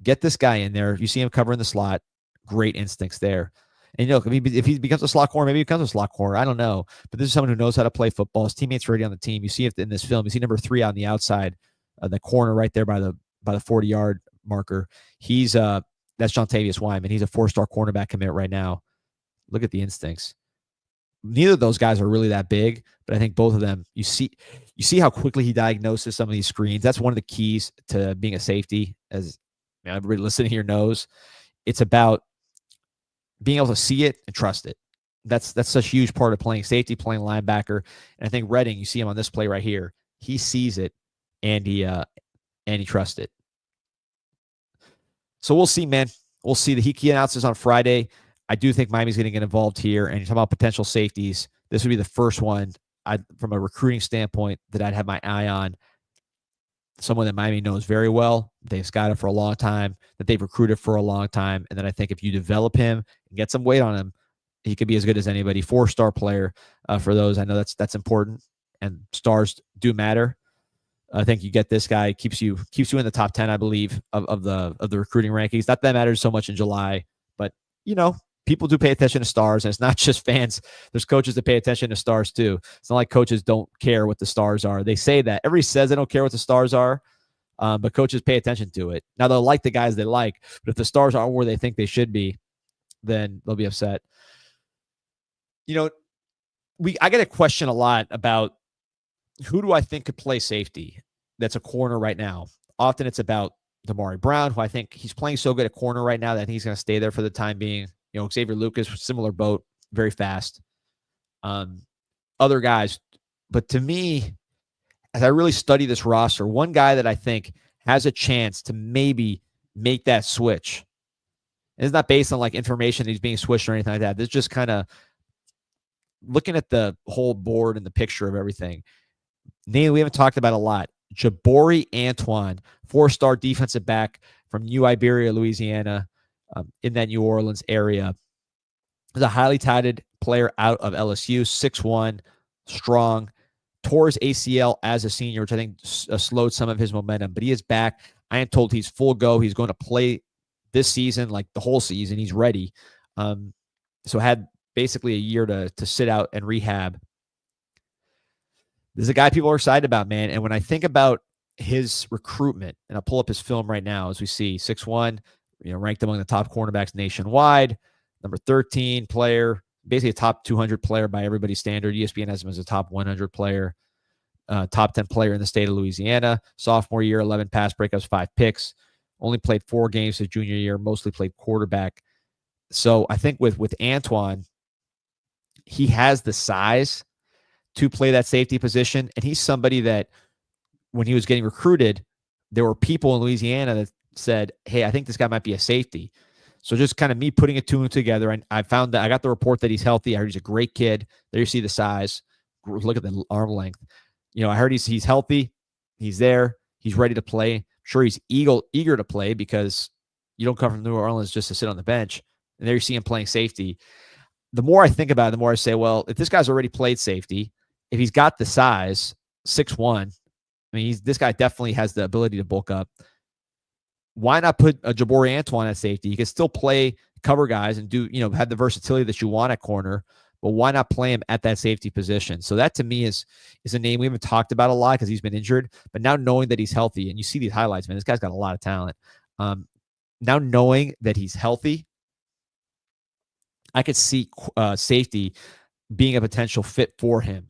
Get this guy in there. You see him covering the slot. Great instincts there. And if he becomes a slot corner, maybe he becomes a slot corner. I don't know. But this is someone who knows how to play football. His teammates are already on the team. You see it in this film. You see number 3 on the outside, the corner right there by the 40-yard marker. He's that's Jontavius Wyman. He's a 4-star cornerback commit right now. Look at the instincts. Neither of those guys are really that big, but I think both of them, you see how quickly he diagnoses some of these screens. That's one of the keys to being a safety, as everybody listening here knows. It's about being able to see it and trust it. That's such a huge part of playing safety, playing linebacker. And I think Redding, you see him on this play right here. He sees it and he trusts it. So we'll see, man. We'll see. He announces on Friday. I do think Miami's going to get involved here. And you're talking about potential safeties. This would be the first one from a recruiting standpoint that I'd have my eye on. Someone that Miami knows very well. They've scouted for a long time, that they've recruited for a long time. And then I think if you develop him and get some weight on him, he could be as good as anybody. 4-star player for those. I know that's important, and stars do matter. I think you get this guy, keeps you in the top 10, I believe, of the recruiting rankings. Not that matters so much in July, but people do pay attention to stars, and it's not just fans. There's coaches that pay attention to stars too. It's not like coaches don't care what the stars are. They say that. Everybody says they don't care what the stars are, but coaches pay attention to it. Now, they'll like the guys they like, but if the stars aren't where they think they should be, then they'll be upset. I get a question a lot about who do I think could play safety that's a corner right now. Often it's about Damari Brown, who I think he's playing so good at corner right now that he's going to stay there for the time being. Xavier Lucas, similar boat, very fast. Other guys. But to me, as I really study this roster, one guy that I think has a chance to maybe make that switch, and it's not based on like information that he's being switched or anything like that. This is just kind of looking at the whole board and the picture of everything. Name we haven't talked about a lot. Jabari Antoine, 4-star defensive back from New Iberia, Louisiana. In that New Orleans area. He's a highly touted player out of LSU, 6'1", strong, tore his ACL as a senior, which I think slowed some of his momentum, but he is back. I am told he's full go. He's going to play this season, like the whole season. He's ready. So had basically a year to sit out and rehab. This is a guy people are excited about, man. And when I think about his recruitment, and I'll pull up his film right now as we see, 6'1", ranked among the top cornerbacks nationwide, number 13 player, basically a top 200 player by everybody's standard. ESPN has him as a top 100 player, top 10 player in the state of Louisiana. Sophomore year, 11 pass breakups, 5 picks. Only played 4 games his junior year, mostly played quarterback. So I think with Antoine, he has the size to play that safety position, and he's somebody that when he was getting recruited, there were people in Louisiana that said, hey, I think this guy might be a safety. So just kind of me putting it 2 and together. And I found that I got the report that he's healthy. I heard he's a great kid. There you see the size. Look at the arm length. I heard he's healthy. He's there. He's ready to play. I'm sure he's eager to play because you don't come from New Orleans just to sit on the bench. And there you see him playing safety. The more I think about it, the more I say, well, if this guy's already played safety, if he's got the size, 6'1", I mean, this guy definitely has the ability to bulk up. Why not put a Jabari Antoine at safety? He can still play cover guys and do, have the versatility that you want at corner, but why not play him at that safety position? So that to me is a name we haven't talked about a lot because he's been injured, but now knowing that he's healthy, and you see these highlights, man, this guy's got a lot of talent. Now knowing that he's healthy, I could see safety being a potential fit for him.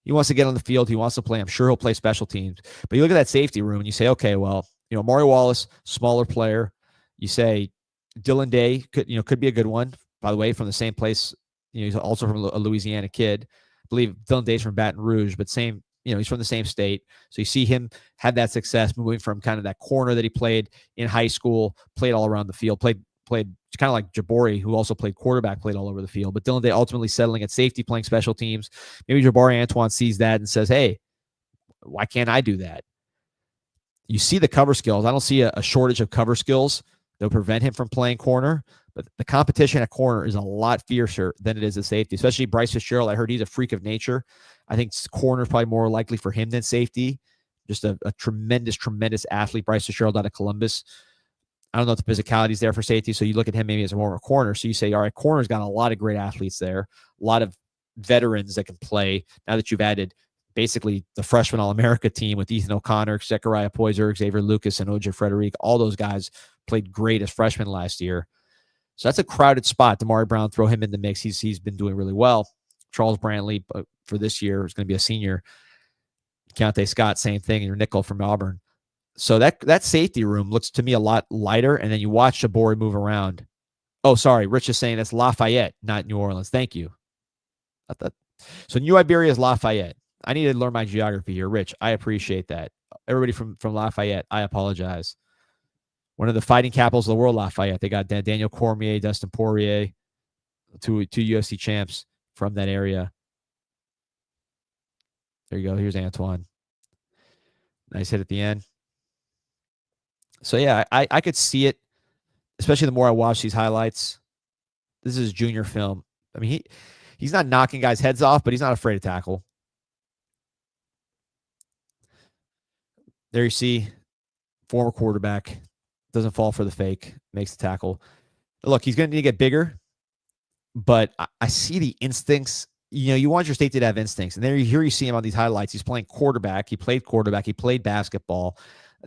He wants to get on the field. He wants to play. I'm sure he'll play special teams. But you look at that safety room and you say, okay, well, Mario Wallace, smaller player. You say Dylan Day could be a good one. By the way, from the same place. He's also from a Louisiana kid. I believe Dylan Day's from Baton Rouge, but same. He's from the same state. So you see him have that success moving from kind of that corner that he played in high school, played all around the field, played kind of like Jabari, who also played quarterback, played all over the field. But Dylan Day ultimately settling at safety, playing special teams. Maybe Jabari Antoine sees that and says, hey, why can't I do that? You see the cover skills. I don't see a shortage of cover skills that would prevent him from playing corner. But the competition at corner is a lot fiercer than it is at safety, especially Bryce Fitzgerald. I heard he's a freak of nature. I think corner is probably more likely for him than safety. Just a tremendous, tremendous athlete, Bryce Fitzgerald out of Columbus. I don't know if the physicality is there for safety, so you look at him maybe as more of a corner. So you say, all right, corner's got a lot of great athletes there, a lot of veterans that can play. Now that you've added basically the freshman All-America team with Ethan O'Connor, Zechariah Poyser, Xavier Lucas, and OJ Frederic, all those guys played great as freshmen last year. So that's a crowded spot. Damari Brown, throw him in the mix. He's been doing really well. Charles Brantley for this year is going to be a senior. Keontae Scott, same thing. Your nickel from Auburn. So that safety room looks to me a lot lighter. And then you watch Jabari move around. Oh, sorry. Rich is saying that's Lafayette, not New Orleans. Thank you. So New Iberia is Lafayette. I need to learn my geography here, Rich. I appreciate that. Everybody from Lafayette, I apologize. One of the fighting capitals of the world, Lafayette. They got Daniel Cormier, Dustin Poirier, two UFC champs from that area. There you go. Here's Antoine. Nice hit at the end. So, yeah, I could see it, especially the more I watch these highlights. This is junior film. I mean, he's not knocking guys' heads off, but he's not afraid to tackle. There you see former quarterback. Doesn't fall for the fake. Makes the tackle. Look, he's going to need to get bigger, but I see the instincts. You want your safety to have instincts. And here you see him on these highlights. He's playing quarterback. He played quarterback. He played basketball.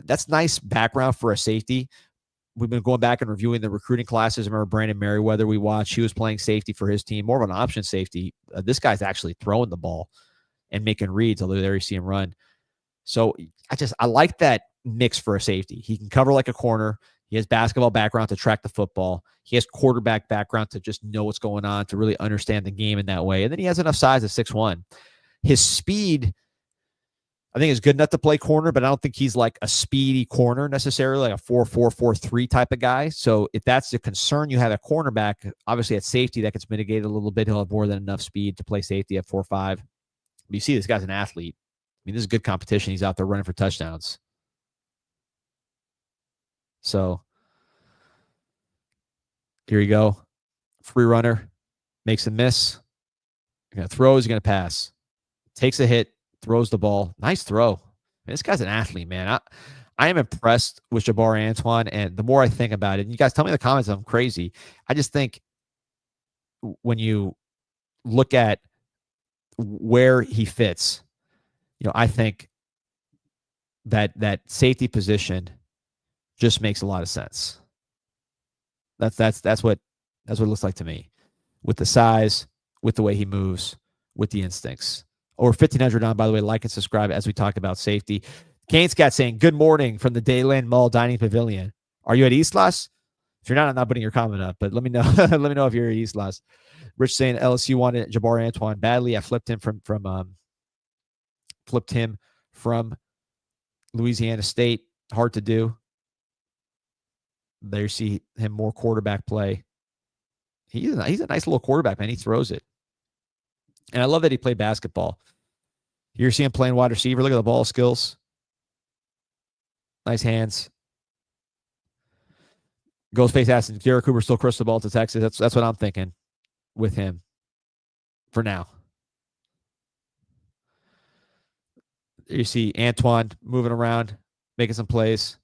That's nice background for a safety. We've been going back and reviewing the recruiting classes. I remember Brandon Merriweather we watched. He was playing safety for his team, more of an option safety. This guy's actually throwing the ball and making reads, although there you see him run. So I like that mix for a safety. He can cover like a corner. He has basketball background to track the football. He has quarterback background to just know what's going on, to really understand the game in that way. And then he has enough size at 6'1". His speed, I think, is good enough to play corner, but I don't think he's like a speedy corner necessarily, like a 4-4, 4-3 type of guy. So if that's the concern you have at cornerback, obviously at safety, that gets mitigated a little bit. He'll have more than enough speed to play safety at 4-5. But you see this guy's an athlete. I mean, this is good competition. He's out there running for touchdowns. So here you go. Free runner. Makes a miss. You're going to throw. He's going to pass. Takes a hit. Throws the ball. Nice throw. Man, this guy's an athlete, man. I am impressed with Jabari Antoine, and the more I think about it, and you guys tell me in the comments I'm crazy. I just think when you look at where he fits, I think that safety position just makes a lot of sense. That's what it looks like to me, with the size, with the way he moves, with the instincts. Over 1,500 on, by the way. Like and subscribe as we talk about safety. Kane Scott saying, good morning from the Dayland Mall Dining Pavilion. Are you at Islas? If you're not, I'm not putting your comment up, but let me know. Let me know if you're at Islas. Rich saying LSU wanted Jabari Antoine badly. I flipped him from Louisiana State. Hard to do. There you see him more quarterback play. He's a nice little quarterback, man. He throws it. And I love that he played basketball. You're seeing him playing wide receiver. Look at the ball skills. Nice hands. Ghostface asking, Derrek Cooper still crush the ball to Texas. That's what I'm thinking with him for now. You see Antoine moving around, making some plays.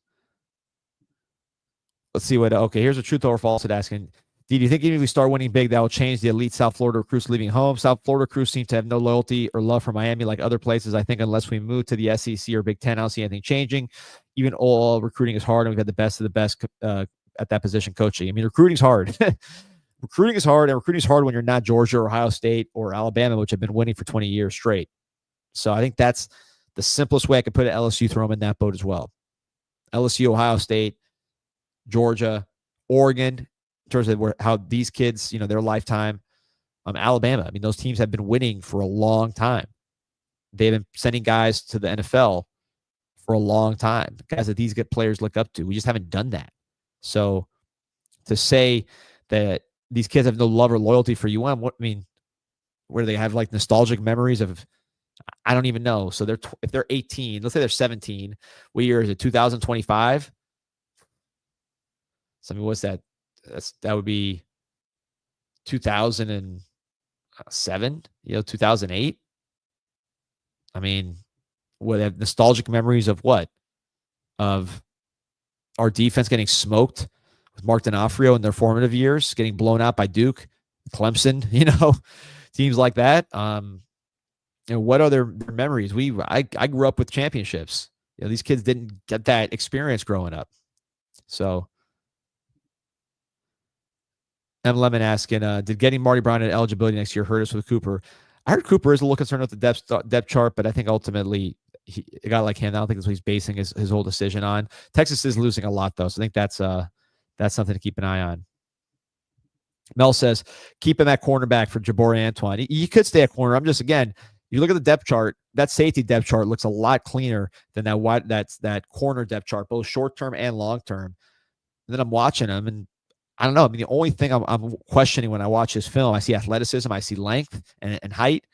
Let's see what. Okay, here's a truth or false asking. Do you think even if we start winning big, that will change the elite South Florida recruits leaving home? South Florida recruits seem to have no loyalty or love for Miami like other places. I think unless we move to the SEC or Big Ten, I don't see anything changing. Even all recruiting is hard, and we've had the best of the best at that position coaching. I mean, recruiting's hard. recruiting is hard, and recruiting is hard when you're not Georgia or Ohio State or Alabama, which have been winning for 20 years straight. So I think that's the simplest way I could put it. LSU, throw them in that boat as well. LSU, Ohio State, Georgia, Oregon, in terms of how these kids, their lifetime. Alabama, I mean, those teams have been winning for a long time. They've been sending guys to the NFL for a long time, guys that these good players look up to. We just haven't done that. So to say that these kids have no love or loyalty for UM, where do they have like nostalgic memories of? I don't even know. So if they're 18, let's say they're 17, what year is it? 2025. So what's that? That would be 2007. 2008. I mean, what have nostalgic memories of what? Of our defense getting smoked with Mark D'Onofrio in their formative years, getting blown out by Duke, Clemson, teams like that. What are their memories? I grew up with championships. These kids didn't get that experience growing up. So M. Lemon asking, did getting Marty Brown at eligibility next year hurt us with Cooper? I heard Cooper is a little concerned with the depth chart, but I think ultimately a guy like him, I don't think that's what he's basing his whole decision on. Texas is losing a lot, though, so I think that's something to keep an eye on. Mel says, keep him at cornerback for Jabari Antoine. He could stay at corner. I'm just, again, you look at the depth chart, that safety depth chart looks a lot cleaner than that corner depth chart, both short-term and long-term. And then I'm watching him, and I don't know. I mean, the only thing I'm questioning when I watch this film, I see athleticism, I see length and height,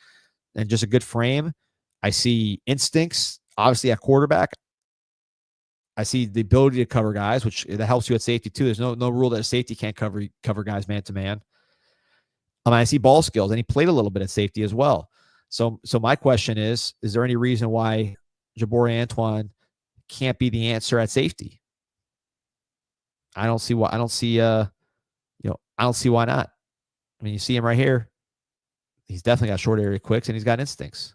and just a good frame. I see instincts, obviously at quarterback. I see the ability to cover guys, which that helps you at safety too. There's no rule that a safety can't cover guys man to man. I see ball skills, and he played a little bit at safety as well. So my question is there any reason why Jabari Antoine can't be the answer at safety? I don't see why. I don't see why not. I mean, you see him right here. He's definitely got short area quicks, and he's got instincts.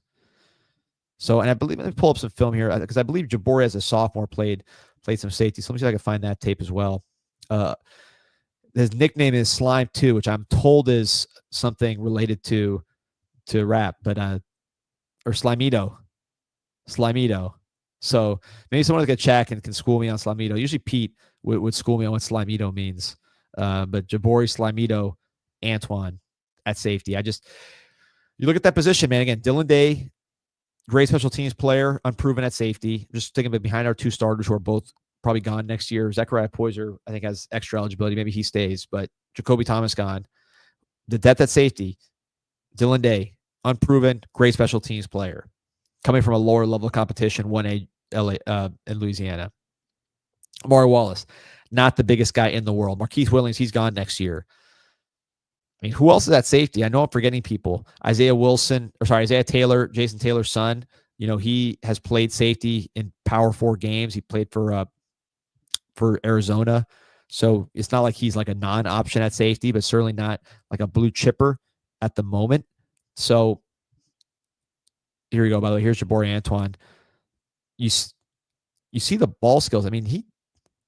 So, and I believe, let me pull up some film here, because I believe Jabari as a sophomore played some safety. So let me see if I can find that tape as well. His nickname is Slime 2, which I'm told is something related to rap, but or Slimito. So maybe someone like a chat can school me on Slimito. Usually Pete would school me on what Slimito means. But Jabari Slimito Antoine at safety. You look at that position, man. Again, Dylan Day, great special teams player, unproven at safety. Just thinking about behind our two starters who are both probably gone next year. Zechariah Poyser, I think, has extra eligibility. Maybe he stays, but Jacoby Thomas gone. The depth at safety, Dylan Day, unproven, great special teams player. Coming from a lower level of competition, 1A in Louisiana. Amari Wallace, not the biggest guy in the world. Marquise Williams, he's gone next year. I mean, who else is at safety? I know I'm forgetting people. Isaiah Taylor, Jason Taylor's son. He has played safety in Power 4 games. He played for Arizona. So it's not like he's like a non-option at safety, but certainly not like a blue chipper at the moment. So here we go. By the way, here's Jabari Antoine. You see the ball skills. I mean,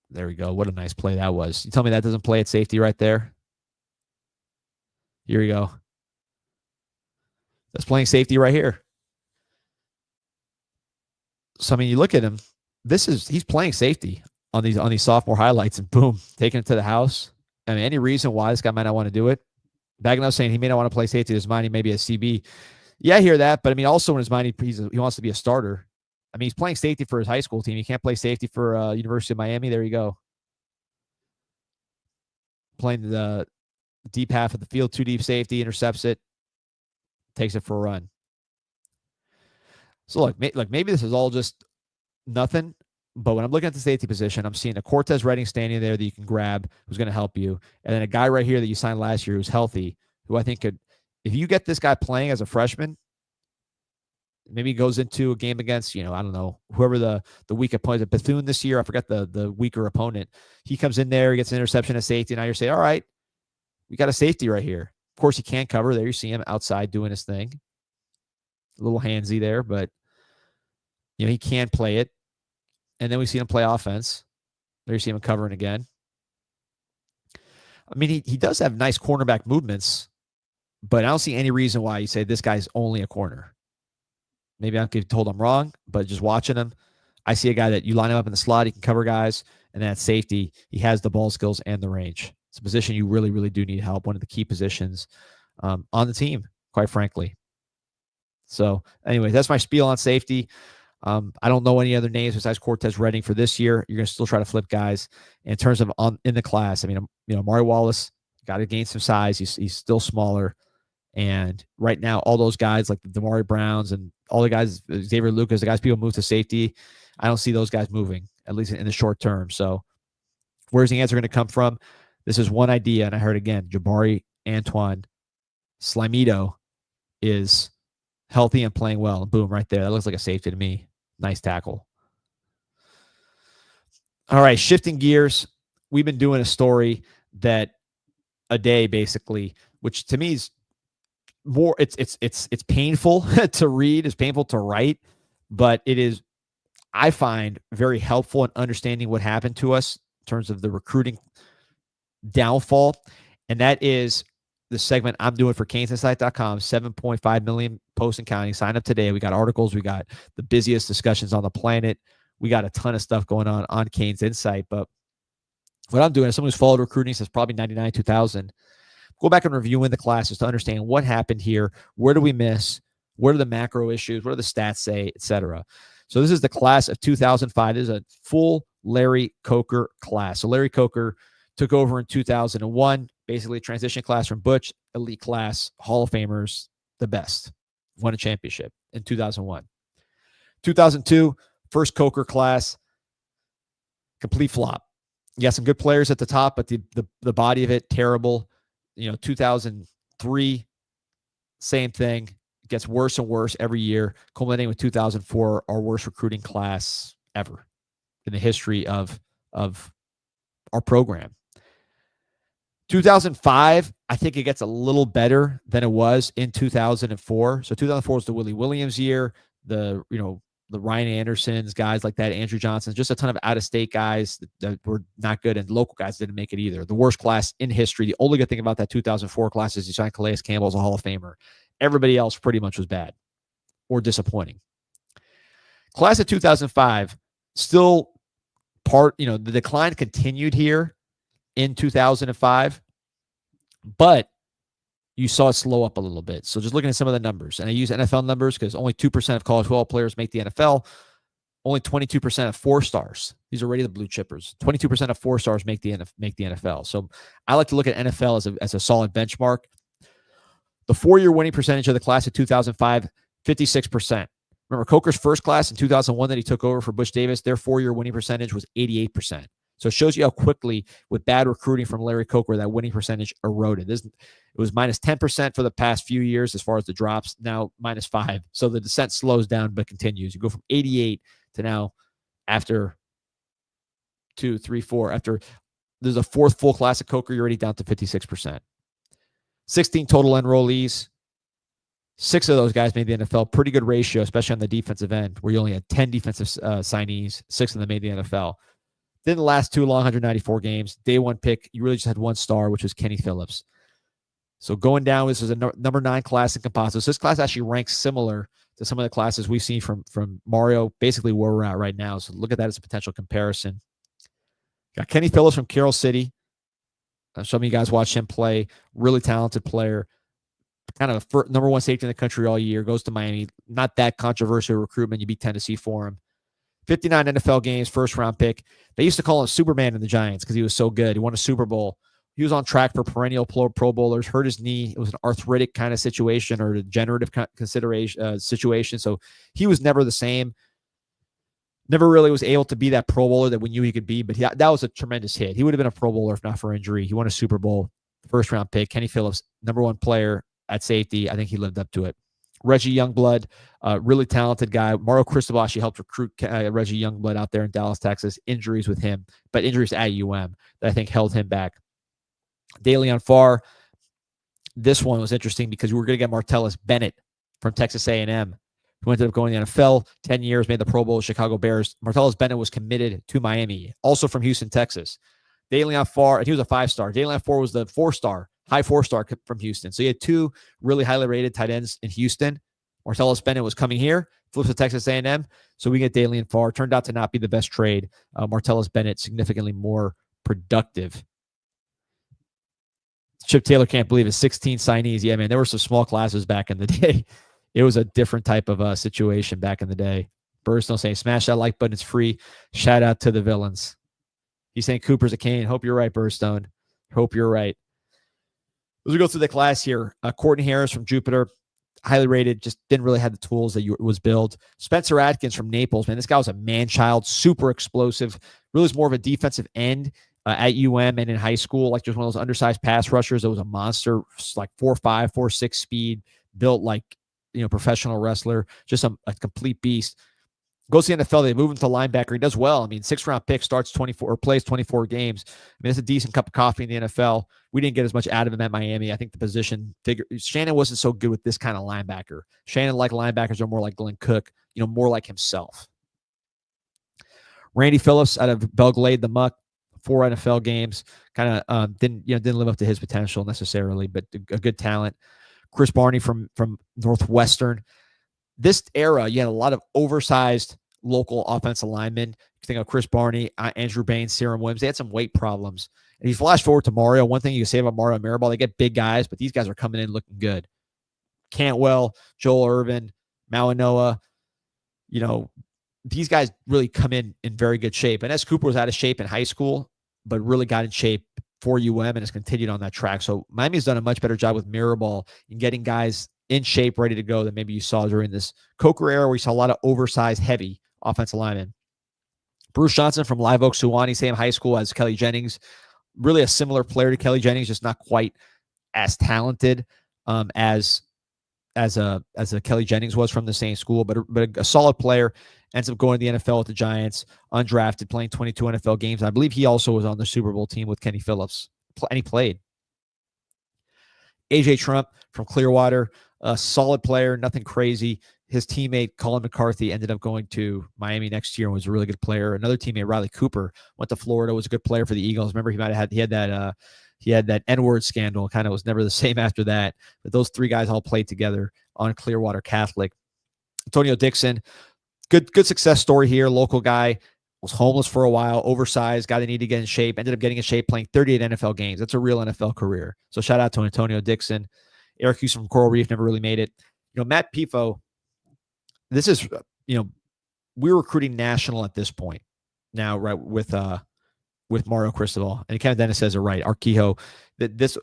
there we go. What a nice play that was. You tell me that doesn't play at safety right there? Here we go. That's playing safety right here. So, I mean, you look at him. He's playing safety on these sophomore highlights, and boom, taking it to the house. I mean, any reason why this guy might not want to do it? Baggino saying he may not want to play safety. In his mind, he may be a CB. Yeah, I hear that. But, I mean, also in his mind, he wants to be a starter. I mean, he's playing safety for his high school team. He can't play safety for University of Miami. There you go. Playing the deep half of the field, too deep safety, intercepts it, takes it for a run. So, look, maybe this is all just nothing. But when I'm looking at the safety position, I'm seeing a Cortez Redding standing there that you can grab who's going to help you. And then a guy right here that you signed last year who's healthy, who I think could, if you get this guy playing as a freshman, maybe he goes into a game against, I don't know, whoever the weak opponent, Bethune this year, I forgot the weaker opponent. He comes in there, he gets an interception at safety, and now you're saying, all right, we got a safety right here. Of course, he can't cover. There you see him outside doing his thing. A little handsy there, but, he can play it. And then we see him play offense. There you see him covering again. I mean, he does have nice cornerback movements, but I don't see any reason why you say this guy's only a corner. Maybe I'm getting told I'm wrong, but just watching him, I see a guy that you line him up in the slot, he can cover guys, and then at safety, he has the ball skills and the range. It's a position you really, really do need help. One of the key positions on the team, quite frankly. So anyway, that's my spiel on safety. I don't know any other names besides Cortez Redding for this year. You're going to still try to flip guys. In terms of in the class, I mean, Amari Wallace got to gain some size. He's still smaller. And right now, all those guys like the Damari Browns and all the guys, Xavier Lucas, the guys people move to safety, I don't see those guys moving, at least in the short term. So where's the answer going to come from? This is one idea, and I heard again, Jabari Antoine Slimito is healthy and playing well. And boom, right there. That looks like a safety to me. Nice tackle. All right, shifting gears. We've been doing a story that a day, basically, which to me is more, it's painful to read, it's painful to write, but it is, I find, very helpful in understanding what happened to us in terms of the recruiting downfall. And that is the segment I'm doing for CanesInSight.com, 7.5 million posts and counting. Sign up today. We got articles. We got the busiest discussions on the planet. We got a ton of stuff going on Canes Insight. But what I'm doing is someone who's followed recruiting since probably 99, 2000, go back and reviewing the classes to understand what happened here. Where do we miss? What are the macro issues? What do the stats say, et cetera? So this is the class of 2005. This is a full Larry Coker class. So Larry Coker took over in 2001, basically a transition class from Butch, elite class, Hall of Famers, the best. Won a championship in 2001. 2002, first Coker class, complete flop. You got some good players at the top, but the body of it, terrible. 2003, same thing. It gets worse and worse every year, culminating with 2004, our worst recruiting class ever in the history of our program. 2005, I think it gets a little better than it was in 2004. So 2004 was the Willie Williams year, the Ryan Andersons, guys like that, Andrew Johnson, just a ton of out-of-state guys that were not good, and local guys didn't make it either. The worst class in history. The only good thing about that 2004 class is you signed Calais Campbell as a Hall of Famer. Everybody else pretty much was bad or disappointing. Class of 2005, still the decline continued here in 2005, but you saw it slow up a little bit. So just looking at some of the numbers, and I use NFL numbers because only 2% of college football players make the NFL. Only 22% of 4-stars. These are already the blue chippers. 22% of 4-stars make the NFL. So I like to look at NFL as a solid benchmark. The 4-year winning percentage of the class of 2005, 56%. Remember, Coker's first class in 2001 that he took over for Butch Davis, their 4-year winning percentage was 88%. So it shows you how quickly, with bad recruiting from Larry Coker, that winning percentage eroded. It was minus 10% for the past few years as far as the drops, now minus 5%. So the descent slows down but continues. You go from 88 to now, after 2, 3, 4, after there's a fourth full class of Coker, you're already down to 56%. 16 total enrollees. 6 of those guys made the NFL. Pretty good ratio, especially on the defensive end, where you only had 10 defensive signees. 6 of them made the NFL. Then the last 2 long, 194 games. Day 1 pick, you really just had 1 star, which was Kenny Phillips. So going down, this is a number 9 class in composites. This class actually ranks similar to some of the classes we've seen from Mario, basically where we're at right now. So look at that as a potential comparison. Got Kenny Phillips from Carroll City. Some of you guys watched him play. Really talented player. Kind of a number 1 safety in the country all year. Goes to Miami. Not that controversial recruitment. You beat Tennessee for him. 59 NFL games, first-round pick. They used to call him Superman in the Giants because he was so good. He won a Super Bowl. He was on track for perennial Pro Bowlers, hurt his knee. It was an arthritic kind of situation or a degenerative situation. So he was never the same. Never really was able to be that Pro Bowler that we knew he could be, but that was a tremendous hit. He would have been a Pro Bowler if not for injury. He won a Super Bowl, first-round pick. Kenny Phillips, number 1 player at safety. I think he lived up to it. Reggie Youngblood, really talented guy. Mario Cristobal actually helped recruit Reggie Youngblood out there in Dallas, Texas. Injuries with him, but injuries at UM that I think held him back. DeLeon Farr, this one was interesting because we were going to get Martellus Bennett from Texas A&M, who ended up going to the NFL, 10 years, made the Pro Bowl, Chicago Bears. Martellus Bennett was committed to Miami, also from Houston, Texas. DeLeon Farr, and he was a 5-star. DeLeon Farr was the 4-star, high 4-star from Houston. So you had 2 really highly rated tight ends in Houston. Martellus Bennett was coming here, flips to Texas A&M. So we get DeLeon Farr. Turned out to not be the best trade. Martellus Bennett significantly more productive. Chip Taylor can't believe it. 16 signees. Yeah, man, there were some small classes back in the day. It was a different type of situation back in the day. Burstone saying, smash that like button. It's free. Shout out to the villains. He's saying Cooper's a Cane. Hope you're right, Burstone. Hope you're right. As we go through the class here, Courtney Harris from Jupiter, highly rated, just didn't really have the tools that was built. Spencer Atkins from Naples, man, this guy was a man-child, super explosive, really was more of a defensive end at and in high school, like just one of those undersized pass rushers that was a monster, like 4.5, 4.6 speed, built like, professional wrestler, just a complete beast. Goes to the NFL, they move him to linebacker. He does well. I mean, 6th-round pick, starts 24 or plays 24 games. I mean, it's a decent cup of coffee in the NFL. We didn't get as much out of him at Miami. I think the position figure, Shannon wasn't so good with this kind of linebacker. Shannon, like linebackers, are more like Glenn Cook, more like himself. Randy Phillips out of Belglade, the Muck, 4 NFL games, kind of didn't live up to his potential necessarily, but a good talent. Chris Barney from Northwestern. This era, you had a lot of oversized local offensive linemen. You think of Chris Barney, Andrew Bain, Serum Williams. They had some weight problems. And you flash forward to Mario. One thing you can say about Mario and Maribel, they get big guys, but these guys are coming in looking good. Cantwell, Joel Irvin, Mauanoa, these guys really come in very good shape. And S. Cooper was out of shape in high school, but really got in shape for and has continued on that track. So Miami's done a much better job with Mirabal in getting guys in shape, ready to go than maybe you saw during this Coker era where you saw a lot of oversized, heavy offensive linemen. Bruce Johnson from Live Oak, Suwannee, same high school as Kelly Jennings. Really a similar player to Kelly Jennings, just not quite as talented as Kelly Jennings was from the same school, but a solid player. Ends up going to the NFL with the Giants, undrafted, playing 22 NFL games. I believe he also was on the Super Bowl team with Kenny Phillips, and he played. AJ Trump from Clearwater, a solid player, nothing crazy. His teammate, Colin McCarthy, ended up going to Miami next year and was a really good player. Another teammate, Riley Cooper, went to Florida, was a good player for the Eagles. Remember, he had that N-word scandal, kind of was never the same after that. But those 3 guys all played together on Clearwater Catholic. Antonio Dixon, good success story here. Local guy, was homeless for a while, oversized, guy that needed to get in shape, ended up getting in shape, playing 38 NFL games. That's a real NFL career. So shout out to Antonio Dixon. Eric Hughes from Coral Reef never really made it. Matt Pifo, this is, we're recruiting national at this point now, right, with Mario Cristobal. And Kevin Dennis says it right. Arquijo, this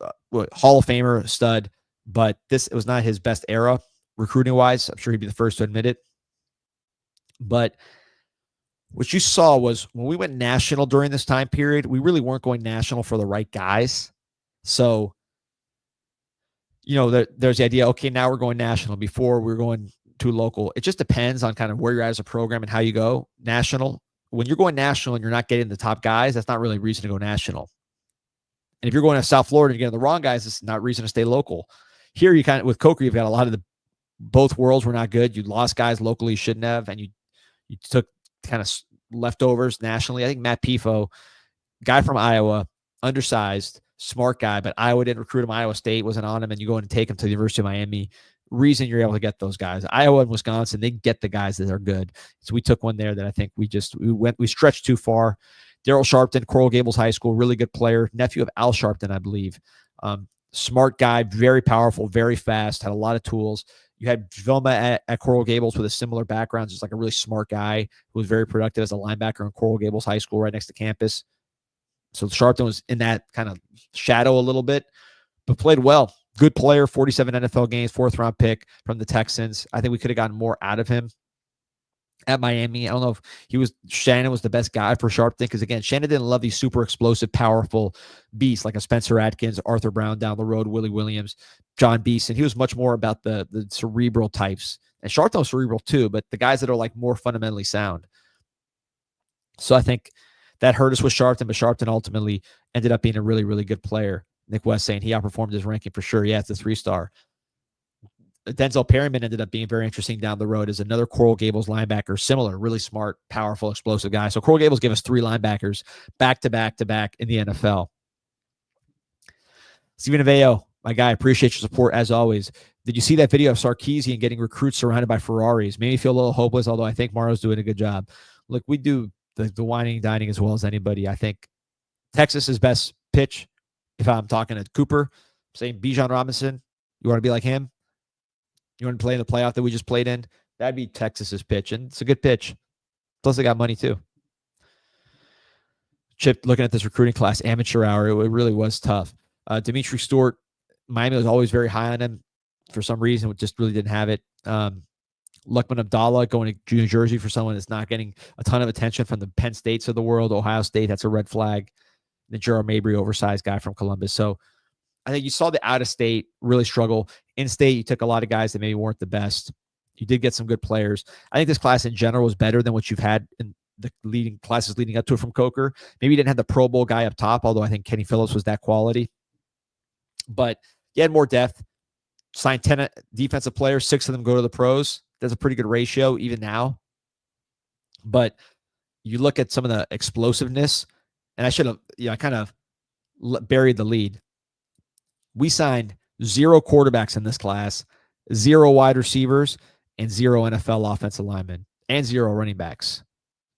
Hall of Famer, stud, but it was not his best era recruiting-wise. I'm sure he'd be the first to admit it. But what you saw was when we went national during this time period, we really weren't going national for the right guys. So, there's the idea, okay, now we're going national. Before we were going to local. It just depends on kind of where you're at as a program and how you go national. When you're going national and you're not getting the top guys, that's not really a reason to go national. And if you're going to South Florida and you're getting the wrong guys, it's not reason to stay local. Here, you kind of, with Coker, you've got a lot of both worlds were not good. You lost guys locally you shouldn't have, and you took kind of leftovers nationally. I think Matt Pifo, guy from Iowa, undersized, smart guy, but Iowa didn't recruit him. Iowa State wasn't on him, and you go in and take him to the University of Miami. Reason you're able to get those guys. Iowa and Wisconsin, they get the guys that are good. So we took one there that I think we stretched too far. Daryl Sharpton, Coral Gables High School, really good player, nephew of Al Sharpton, I believe. Smart guy, very powerful, very fast, had a lot of tools. You had Vilma at Coral Gables with a similar background, just like a really smart guy who was very productive as a linebacker in Coral Gables High School right next to campus. So Sharpton was in that kind of shadow a little bit, but played well. Good player, 47 NFL games, 4th-round pick from the Texans. I think we could have gotten more out of him at Miami. I don't know if Shannon was the best guy for Sharpton, because, again, Shannon didn't love these super explosive, powerful beasts like a Spencer Atkins, Arthur Brown down the road, Willie Williams, John Beeson. He was much more about the cerebral types. And Sharpton was cerebral too, but the guys that are like more fundamentally sound. So I think that hurt us with Sharpton, but Sharpton ultimately ended up being a really, really good player. Nick West saying he outperformed his ranking for sure. Yeah, it's a 3-star. Denzel Perryman ended up being very interesting down the road as another Coral Gables linebacker, similar, really smart, powerful, explosive guy. So Coral Gables gave us 3 linebackers back to back to back in the NFL. Steven Aveo, my guy, appreciate your support as always. Did you see that video of Sarkisian getting recruits surrounded by Ferraris? Made me feel a little hopeless, although I think Mario's doing a good job. Look, we do the whining and dining as well as anybody. I think Texas's best pitch, if I'm talking to Cooper, saying Bijan Robinson, you want to be like him? You want to play in the playoff that we just played in? That'd be Texas's pitch, and it's a good pitch. Plus, they got money too. Chip, looking at this recruiting class, amateur hour, it really was tough. Dimitri Stewart, Miami was always very high on him. For some reason, we just really didn't have it. Luckman Abdallah going to New Jersey for someone that's not getting a ton of attention from the Penn States of the world. Ohio State, that's a red flag. The Gerald Mabry, oversized guy from Columbus. So I think you saw the out-of-state really struggle. In-state, you took a lot of guys that maybe weren't the best. You did get some good players. I think this class in general was better than what you've had in the leading classes leading up to it from Coker. Maybe you didn't have the Pro Bowl guy up top, although I think Kenny Phillips was that quality. But you had more depth. Signed 10 defensive players, 6 of them go to the pros. That's a pretty good ratio even now. But you look at some of the explosiveness, and I should have, I kind of buried the lead. We signed 0 quarterbacks in this class, 0 wide receivers, and 0 NFL offensive linemen, and 0 running backs.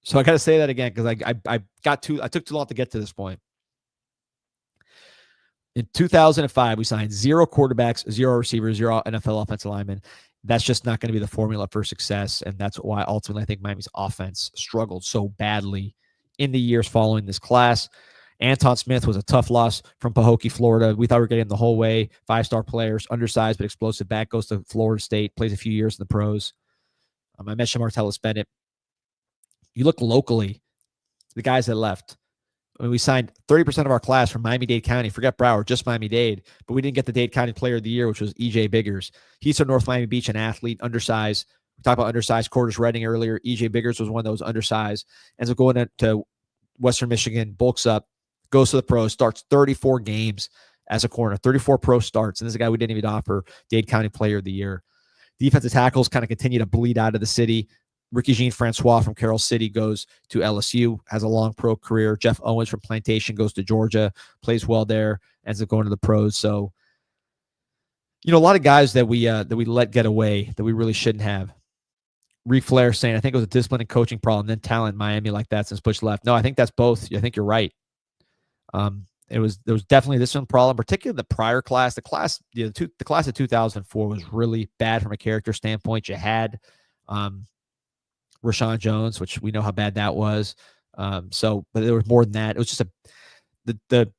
So I got to say that again because I took too long to get to this point. In 2005, we signed 0 quarterbacks, 0 receivers, 0 NFL offensive linemen. That's just not going to be the formula for success, and that's why ultimately I think Miami's offense struggled so badly in the years following this class. Anton Smith was a tough loss from Pahokee, Florida. We thought we were getting the whole way. 5-star players, undersized but explosive back, goes to Florida State, plays a few years in the pros. I mentioned Martellus Bennett. You look locally, the guys that left. I mean, we signed 30% of our class from Miami-Dade County. Forget Broward, just Miami-Dade. But we didn't get the Dade County Player of the Year, which was E.J. Biggers. He's from North Miami Beach, an athlete, undersized. We talked about undersized Cordis Redding earlier. E.J. Biggers was one that was undersized. Ends up going to Western Michigan, bulks up, goes to the pros, starts 34 games as a corner, 34 pro starts. And this is a guy we didn't even offer Dade County Player of the Year. Defensive tackles kind of continue to bleed out of the city. Ricky Jean-Francois from Carroll City goes to LSU, has a long pro career. Jeff Owens from Plantation goes to Georgia, plays well there, ends up going to the pros. So, a lot of guys that we let get away that we really shouldn't have. Reed Flair saying, I think it was a discipline and coaching problem, then talent in Miami like that since Bush left. No, I think that's both. I think you're right. There was definitely this one problem, particularly the prior class. The class of 2004 was really bad from a character standpoint. You had Rashawn Jones, which we know how bad that was. But there was more than that. It was just the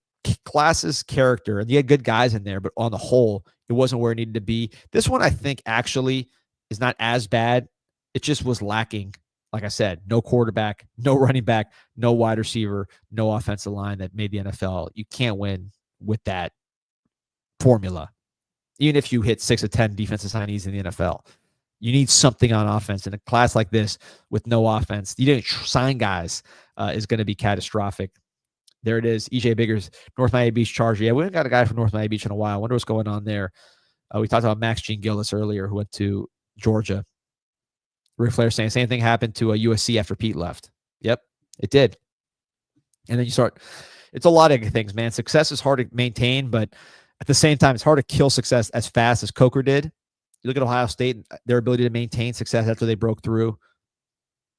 class's character, and you had good guys in there, but on the whole, it wasn't where it needed to be. This one, I think, actually is not as bad. It just was lacking. Like I said, no quarterback, no running back, no wide receiver, no offensive line that made the NFL. You can't win with that formula, even if you hit 6 of 10 defensive signees in the NFL. You need something on offense. In a class like this with no offense, you didn't sign guys is going to be catastrophic. There it is. EJ Biggers, North Miami Beach Charger. Yeah, we haven't got a guy from North Miami Beach in a while. I wonder what's going on there. We talked about Max Jean Gillis earlier, who went to Georgia. Rick Flair saying same thing happened to USC after Pete left. Yep, it did. And then it's a lot of things, man. Success is hard to maintain, but at the same time, it's hard to kill success as fast as Coker did. You look at Ohio State, their ability to maintain success after they broke through.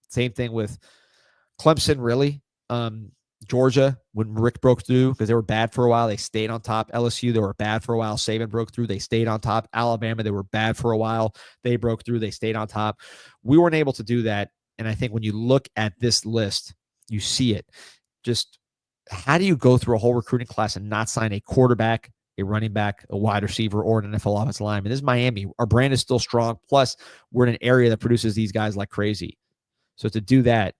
Same thing with Clemson, really. Georgia, when Rick broke through, because they were bad for a while, they stayed on top. LSU, they were bad for a while. Saban broke through, they stayed on top. Alabama, they were bad for a while. They broke through, they stayed on top. We weren't able to do that. And I think when you look at this list, you see it. Just how do you go through a whole recruiting class and not sign a quarterback, a running back, a wide receiver, or an NFL offensive lineman? This is Miami. Our brand is still strong. Plus, we're in an area that produces these guys like crazy. So to do that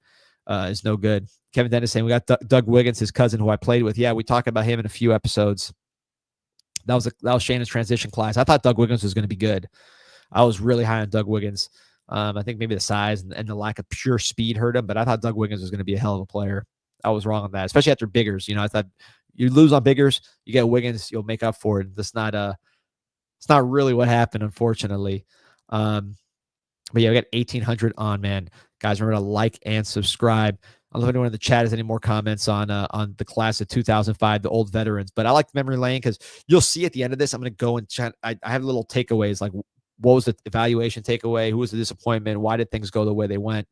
is no good. Kevin Dennis saying, we got Doug Wiggins, his cousin, who I played with. Yeah, we talked about him in a few episodes. That was Shannon's transition class. I thought Doug Wiggins was going to be good. I was really high on Doug Wiggins. I think maybe the size and the lack of pure speed hurt him, but I thought Doug Wiggins was going to be a hell of a player. I was wrong on that, especially after Biggers. I thought you lose on Biggers, you get Wiggins, you'll make up for it. It's not It's not really what happened, unfortunately. But yeah, we got 1,800 on, man. Guys, remember to like and subscribe. I don't know if anyone in the chat has any more comments on the class of 2005, the old veterans. But I like memory lane because you'll see at the end of this, I'm going to go and chat. I have little takeaways, like what was the evaluation takeaway? Who was the disappointment? Why did things go the way they went?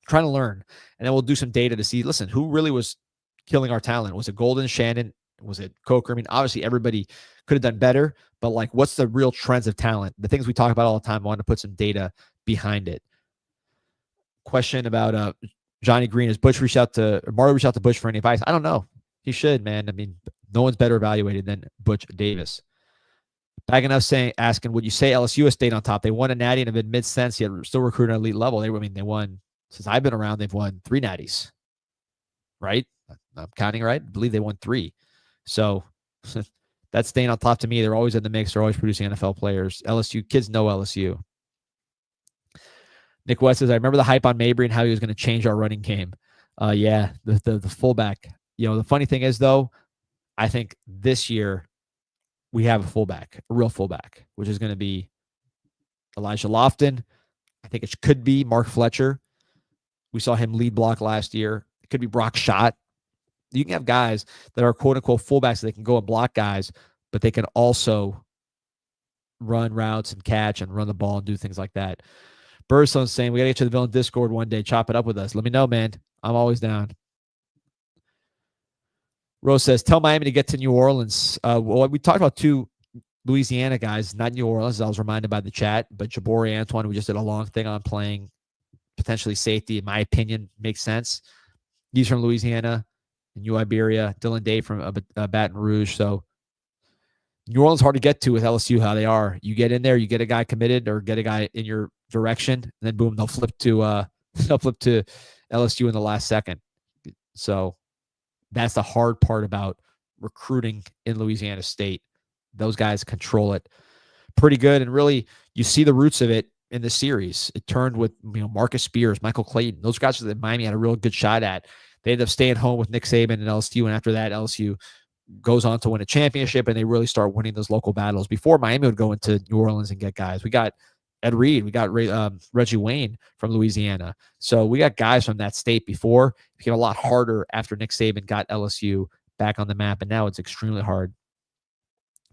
Trying to learn. And then we'll do some data to see, listen, who really was killing our talent? Was it Golden, Shannon? Was it Coker? I mean, obviously everybody could have done better, but like, what's the real trends of talent? The things we talk about all the time, I want to put some data behind it. Question about Johnny Green. Has Butch reached out to, or Mario reached out to Butch for any advice? I don't know. He should, man. I mean, no one's better evaluated than Butch Davis. Back enough asking, would you say LSU has stayed on top? They won a natty and have been mid-sense, yet still recruiting at elite level. They won, since I've been around, they've won 3 natties, right? I'm counting right. I believe they won 3. So that's staying on top to me. They're always in the mix. They're always producing NFL players. LSU kids know LSU. Nick West says, I remember the hype on Mabry and how he was going to change our running game. Yeah, the fullback. You know, the funny thing is, though, I think this year we have a fullback, a real fullback, which is going to be Elijah Lofton. I think it could be Mark Fletcher. We saw him lead block last year. It could be Brock Schott. You can have guys that are quote-unquote fullbacks that they can go and block guys, but they can also run routes and catch and run the ball and do things like that. Birdstone's saying, we got to get to the Villain Discord one day. Chop it up with us. Let me know, man. I'm always down. Rose says, tell Miami to get to New Orleans. Well, we talked about 2 Louisiana guys, not New Orleans, as I was reminded by the chat, but Jabari Antoine, we just did a long thing on playing potentially safety, in my opinion, makes sense. He's from Louisiana, New Iberia. Dylan Day from Baton Rouge. So New Orleans hard to get to with LSU, how they are. You get in there, you get a guy committed or get a guy in your direction, and then boom, they'll flip to LSU in the last second. So that's the hard part about recruiting in Louisiana State. Those guys control it pretty good, and really you see the roots of it in the series. It turned with Marcus Spears, Michael Clayton. Those guys that Miami had a real good shot at. They ended up staying home with Nick Saban and LSU, and after that, LSU goes on to win a championship, and they really start winning those local battles. Before, Miami would go into New Orleans and get guys. We got Ed Reed. We got Reggie Wayne from Louisiana. So we got guys from that state before. It became a lot harder after Nick Saban got LSU back on the map, and now it's extremely hard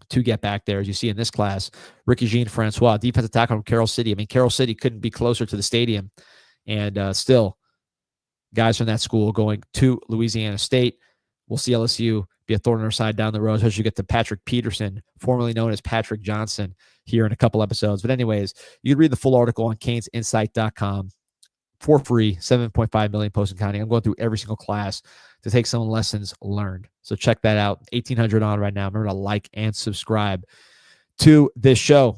to get back there. As you see in this class, Ricky Jean-Francois, defensive tackle from Carroll City. I mean, Carroll City couldn't be closer to the stadium, and still guys from that school going to Louisiana State. We'll see LSU be a thorn in our side down the road as you get to Patrick Peterson, formerly known as Patrick Johnson, here in a couple episodes. But anyways, you can read the full article on CanesInSight.com for free, 7.5 million posts and counting. I'm going through every single class to take some lessons learned. So check that out. 1,800 on right now. Remember to like and subscribe to this show.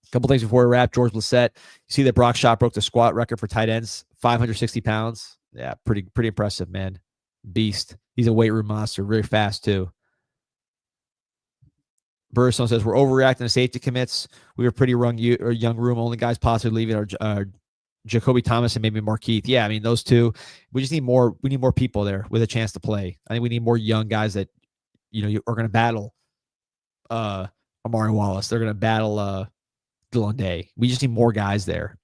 A couple things before we wrap. George Blissett, you see that Brock Schott broke the squat record for tight ends, 560 pounds. Yeah, pretty impressive, man. Beast. He's a weight room monster, very fast too. Burstone says, we're overreacting to safety commits. We were pretty young room. Only guys possibly leaving are Jacoby Thomas and maybe Markeith. Yeah, I mean, those two. We just need more. We need more people there with a chance to play. I think we need more young guys that, you are going to battle Amari Wallace. They're going to battle Dylan Day. We just need more guys there.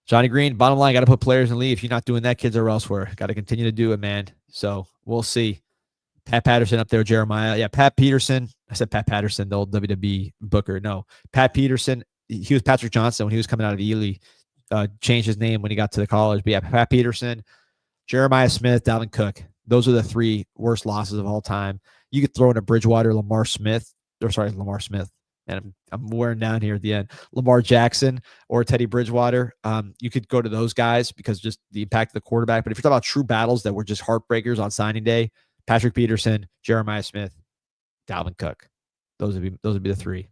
Johnny Green, bottom line, got to put players in the league. If you're not doing that, kids are elsewhere. Got to continue to do it, man. So we'll see. Pat Patterson up there, Jeremiah. Yeah, Pat Peterson. I said Pat Patterson, the old WWE booker. No, Pat Peterson. He was Patrick Johnson when he was coming out of Ely. Changed his name when he got to the college. But yeah, Pat Peterson, Jeremiah Smith, Dalvin Cook. Those are the 3 worst losses of all time. You could throw in a Bridgewater, Lamar Smith. And I'm wearing down here at the end. Lamar Jackson or Teddy Bridgewater. You could go to those guys because just the impact of the quarterback. But if you're talking about true battles that were just heartbreakers on signing day, Patrick Peterson, Jeremiah Smith, Dalvin Cook. Those would be the 3.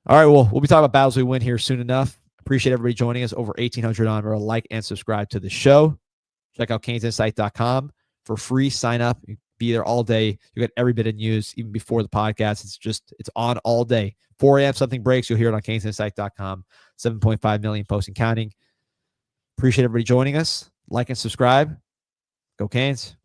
All right, well, we'll be talking about battles we win here soon enough. Appreciate everybody joining us. Over 1,800 on. Remember to like and subscribe to the show. Check out CanesInSight.com for free. Sign up. Be there all day. You get every bit of news, even before the podcast. It's on all day. 4 a.m. something breaks. You'll hear it on CanesInSight.com. 7.5 million posts and counting. Appreciate everybody joining us. Like and subscribe. Go Canes.